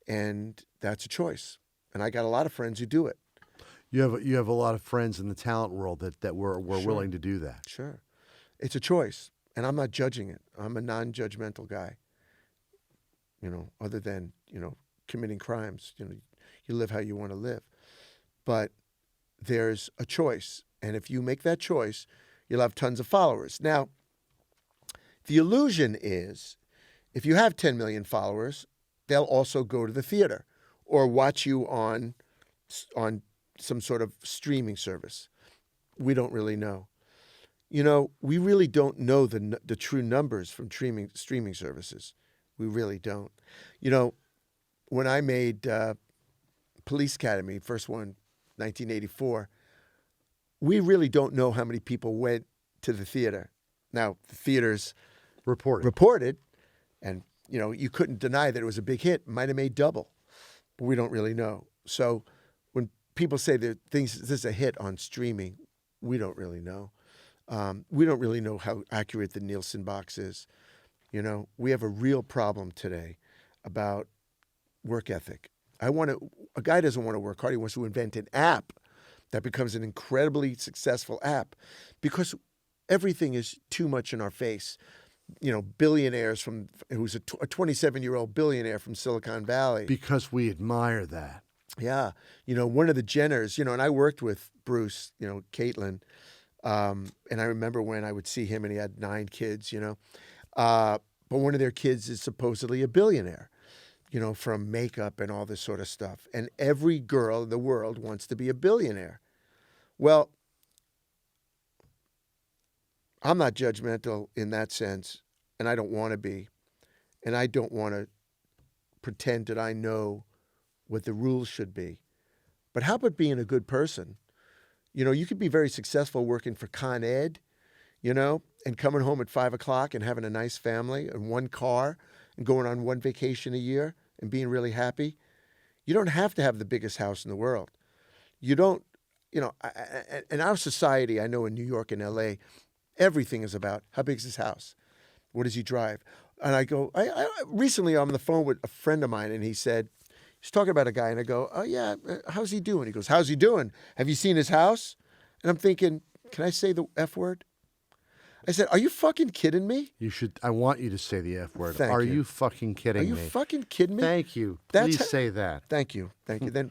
And that's a choice. And I got a lot of friends who do it. You have a lot of friends in the talent world that were Sure. willing to do that. Sure. It's a choice. And I'm not judging it. I'm a non-judgmental guy. Other than, committing crimes. You live how you want to live. But there's a choice. And if you make that choice, you'll have tons of followers. Now, the illusion is if you have 10 million followers, they'll also go to the theater or watch you on some sort of streaming service. We don't really know. We really don't know the true numbers from streaming services. We really don't. When I made Police Academy, first one, 1984, we really don't know how many people went to the theater. Now, the theaters reported, and you couldn't deny that it was a big hit. It might have made double, but we don't really know. So when people say that this is a hit on streaming, we don't really know. We don't really know how accurate the Nielsen box is. We have a real problem today about work ethic. A guy doesn't want to work hard. He wants to invent an app that becomes an incredibly successful app because everything is too much in our face. Billionaires who's a 27-year-old billionaire from Silicon Valley. Because we admire that. Yeah. One of the Jenners, and I worked with Bruce, Caitlin, and I remember when I would see him and he had 9 kids, but one of their kids is supposedly a billionaire, from makeup and all this sort of stuff. And every girl in the world wants to be a billionaire. Well, I'm not judgmental in that sense, and I don't want to be. And I don't want to pretend that I know what the rules should be. But how about being a good person? You could be very successful working for Con Ed, and coming home at 5 o'clock and having a nice family and one car and going on one vacation a year and being really happy. You don't have to have the biggest house in the world. You don't, in our society, I know in New York and LA, everything is about how big is his house? What does he drive? And I go, recently I'm on the phone with a friend of mine, and he's talking about a guy, and I go, oh yeah, how's he doing? He goes, how's he doing? Have you seen his house? And I'm thinking, can I say the F word? I said, are you fucking kidding me? You should. I want you to say the F word. Thank Are you. you fucking kidding me? Are you fucking kidding me? Thank you. That's Please say that. Thank you. Then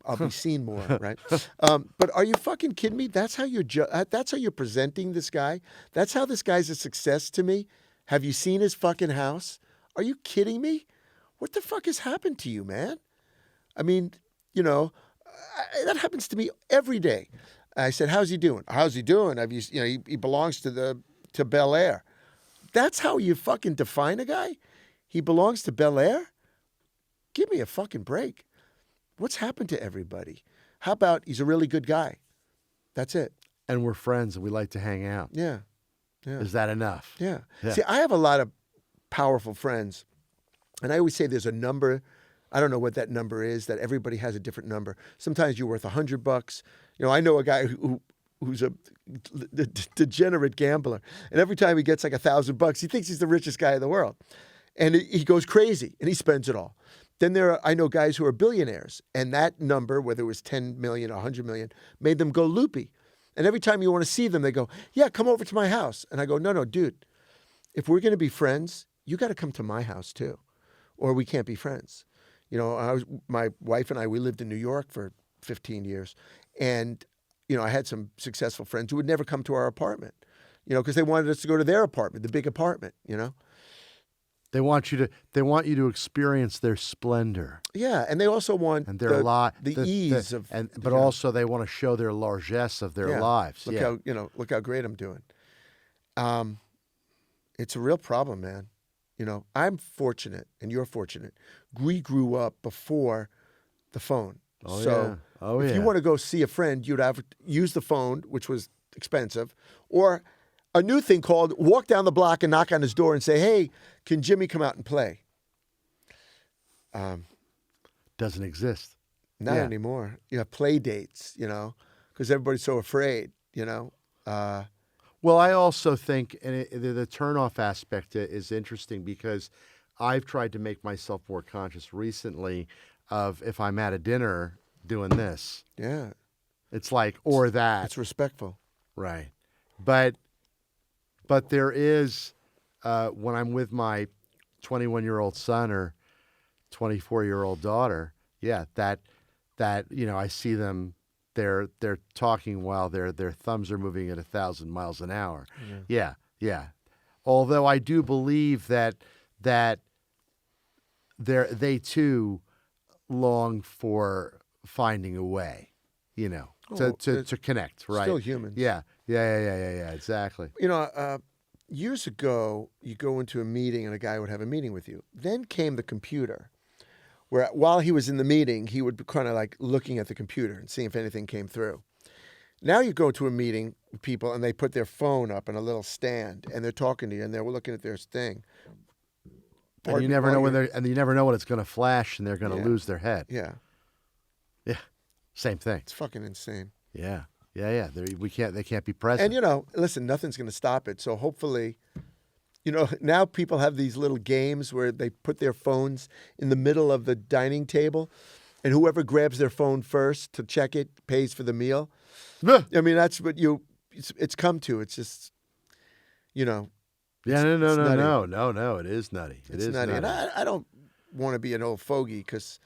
I'll be seen more, right? But are you fucking kidding me? That's how you're presenting this guy. That's how this guy's a success to me. Have you seen his fucking house? Are you kidding me? What the fuck has happened to you, man? I mean, that happens to me every day. I said, how's he doing? How's he doing? Have you, he belongs to Bel Air. That's how you fucking define a guy? He belongs to Bel Air? Give me a fucking break. What's happened to everybody? How about he's a really good guy? That's it. And we're friends and we like to hang out. Yeah. Is that enough? Yeah. Yeah. See, I have a lot of powerful friends. And I always say there's a number. I don't know what that number is, that everybody has a different number. Sometimes you're worth $100. I know a guy who's a degenerate gambler. And every time he gets like $1,000, he thinks he's the richest guy in the world. And he goes crazy and he spends it all. Then I know guys who are billionaires. And that number, whether it was 10 million or 100 million, made them go loopy. And every time you want to see them, they go, yeah, come over to my house. And I go, no, dude, if we're going to be friends, you got to come to my house too, or we can't be friends. My wife and I, we lived in New York for 15 years. And, I had some successful friends who would never come to our apartment, because they wanted us to go to their apartment, the big apartment, They want you to experience their splendor. Yeah, and they also want and the ease but also they want to show their largesse of their lives. Look how great I'm doing. It's a real problem, man. I'm fortunate and you're fortunate. We grew up before the phone. If you want to go see a friend, you'd have to use the phone, which was expensive, or a new thing called walk down the block and knock on his door and say, hey, can Jimmy come out and play? Doesn't exist. Not anymore. You have play dates, because everybody's so afraid, Well, I also think the turnoff aspect is interesting because I've tried to make myself more conscious recently of if I'm at a dinner doing this. Yeah. It's like, or that. It's respectful. Right. But there is, when I'm with my 21-year-old son or 24-year-old daughter, that I see them, they're talking while their thumbs are moving at 1,000 miles an hour. Yeah. Although I do believe that they too long for finding a way, to connect, right? Still humans. Yeah, exactly. Years ago, you go into a meeting and a guy would have a meeting with you. Then came the computer, where while he was in the meeting, he would be kind of like looking at the computer and seeing if anything came through. Now you go to a meeting with people and they put their phone up in a little stand and they're talking to you and they're looking at their thing. And you never know when it's going to flash and they're going to lose their head. Yeah. Yeah. Same thing. It's fucking insane. Yeah. They can't be present. And, listen, nothing's going to stop it. So hopefully, now people have these little games where they put their phones in the middle of the dining table and whoever grabs their phone first to check it pays for the meal. I mean, that's what it's come to. It's just, No. It is nutty. It is nutty. And I don't want to be an old fogey because,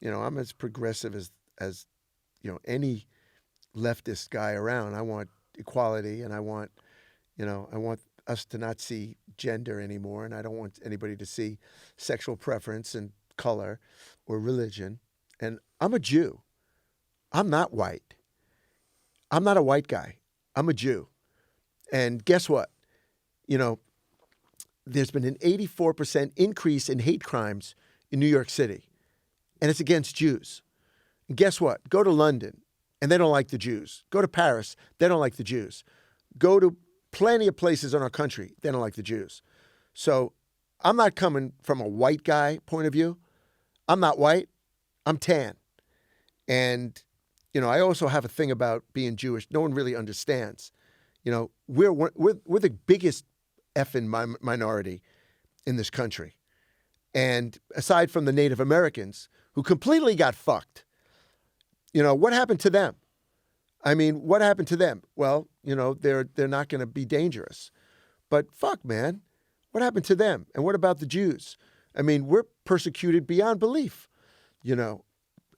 I'm as progressive as any leftist guy around. I want equality, and I want us to not see gender anymore, and I don't want anybody to see sexual preference and color or religion. And I'm a Jew. I'm not white. I'm not a white guy. I'm a Jew. And guess what? There's been an 84% increase in hate crimes in New York City, and it's against Jews. And guess what? Go to London, and they don't like the Jews. Go to Paris, they don't like the Jews. Go to plenty of places in our country, they don't like the Jews. So I'm not coming from a white guy point of view. I'm not white. I'm tan. And, I also have a thing about being Jewish. No one really understands. We're the biggest effing minority in this country. And aside from the Native Americans, who completely got fucked, what happened to them? I mean, what happened to them? Well, they're not going to be dangerous. But fuck, man, what happened to them? And what about the Jews? I mean, we're persecuted beyond belief.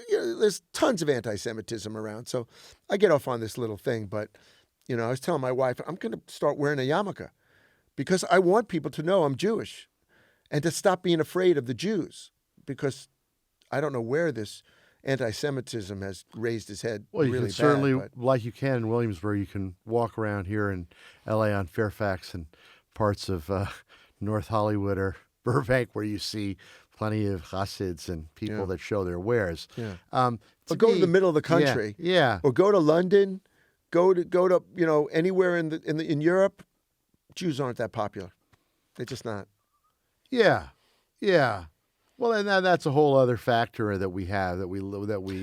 There's tons of anti-Semitism around. So I get off on this little thing, but, I was telling my wife, I'm going to start wearing a yarmulke because I want people to know I'm Jewish and to stop being afraid of the Jews, because I don't know where this anti-Semitism has raised its head. Well, you really can certainly, bad, like you can in Williamsburg, you can walk around here in L.A. on Fairfax and parts of North Hollywood or Burbank where you see plenty of Hasids and people that show their wares. Yeah. But go to the middle of the country, or go to London, go to anywhere in Europe. Jews aren't that popular. They're just not. Yeah. Well, and that's a whole other factor that we have that we.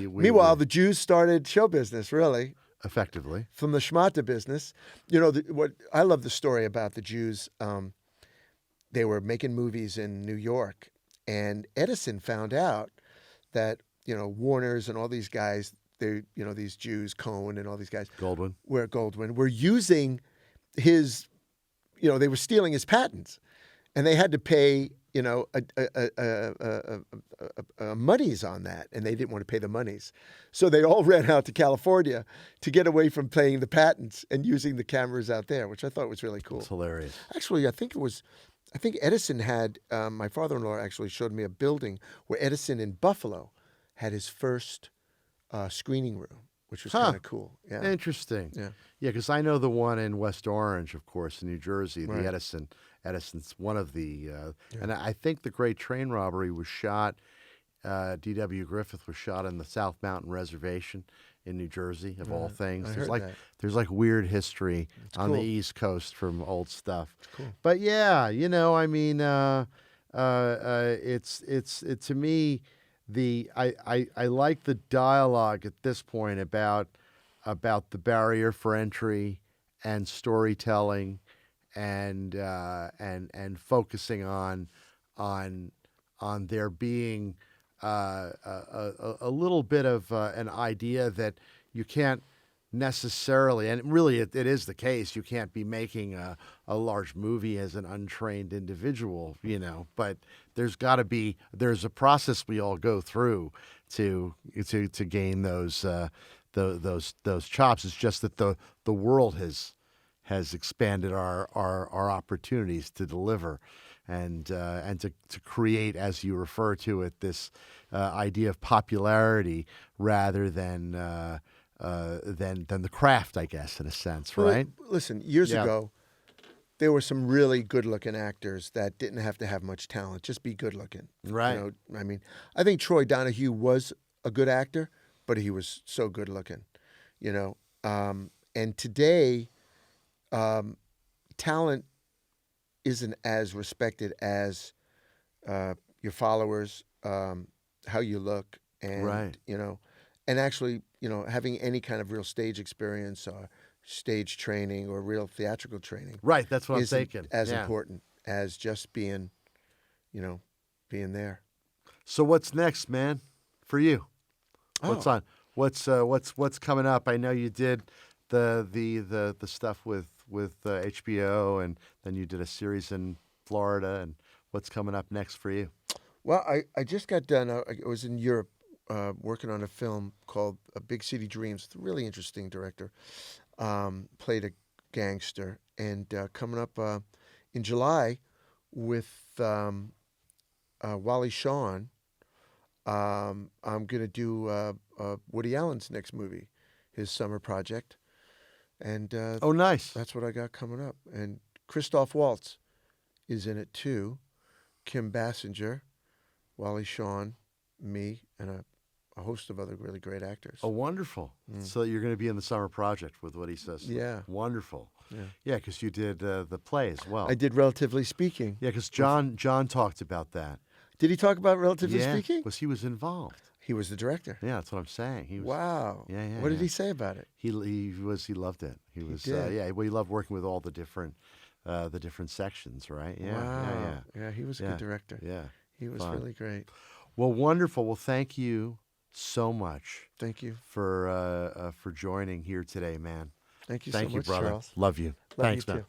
Meanwhile, the Jews started show business, really, effectively from the schmata business. What I love the story about the Jews. They were making movies in New York, and Edison found out that Warner's and all these guys, these Jews, Cohen and all these guys, Goldwyn were using his, they were stealing his patents, and they had to pay monies on that, and they didn't want to pay the monies. So they all ran out to California to get away from paying the patents and using the cameras out there, which I thought was really cool. It's hilarious. Actually, I think Edison had, my father-in-law actually showed me a building where Edison in Buffalo had his first screening room, which was kind of cool. Yeah. Interesting. Yeah. Yeah, because I know the one in West Orange, of course, in New Jersey, Right. the Edison's one of the, and I think the Great Train Robbery was shot, D.W. Griffith was shot in the South Mountain Reservation in New Jersey, of all things. I There's heard that. there's weird history on cool. the East Coast from old stuff. It's cool. But yeah, I mean, it's to me, I like the dialogue at this point about the barrier for entry and storytelling and focusing on there being a little bit of an idea that you can't necessarily, and really it is the case, you can't be making a large movie as an untrained individual, but there's a process we all go through to gain those chops. It's just that the world has expanded our opportunities to deliver and to create, as you refer to it, this idea of popularity rather than the craft, I guess, in a sense, right? Well, listen, years ago, there were some really good-looking actors that didn't have to have much talent, just be good-looking. Right. I mean, I think Troy Donahue was a good actor, but he was so good-looking, And today, talent isn't as respected as your followers, how you look, and Right. And actually, having any kind of real stage experience or stage training or real theatrical training. Right, that's what I'm isn't thinking. as important as just being there. So what's next, man, for you? What's Oh. on? What's coming up? I know you did the stuff with HBO, and then you did a series in Florida. And what's coming up next for you? Well, I just got done. I was in Europe working on a film called Big City Dreams. It's a really interesting director. Played a gangster. And coming up in July with Wally Shawn, I'm going to do Woody Allen's next movie, his summer project. And Oh, nice. that's what I got coming up. And Christoph Waltz is in it too. Kim Basinger, Wally Shawn, me, and a host of other really great actors. Oh, wonderful. So you're going to be in the summer project with what he says. Yeah. Wonderful. Yeah. Yeah, because you did the play as well. I did Relatively Speaking. Yeah, because John talked about that. Did he talk about Relatively Yeah, Speaking? because he was involved. He was the director. Yeah, that's what I'm saying. He was. Wow. Yeah. What did he say about it? He loved it. He was. did? Well, he loved working with all the different sections, right? Yeah. Wow. Yeah, he was a good director. Yeah. He was really great. Well, wonderful. Well, thank you so much. Thank you. For joining here today, man. Thank you Thank so you, much, brother. Charles. Love you. Love Thanks, you man. too.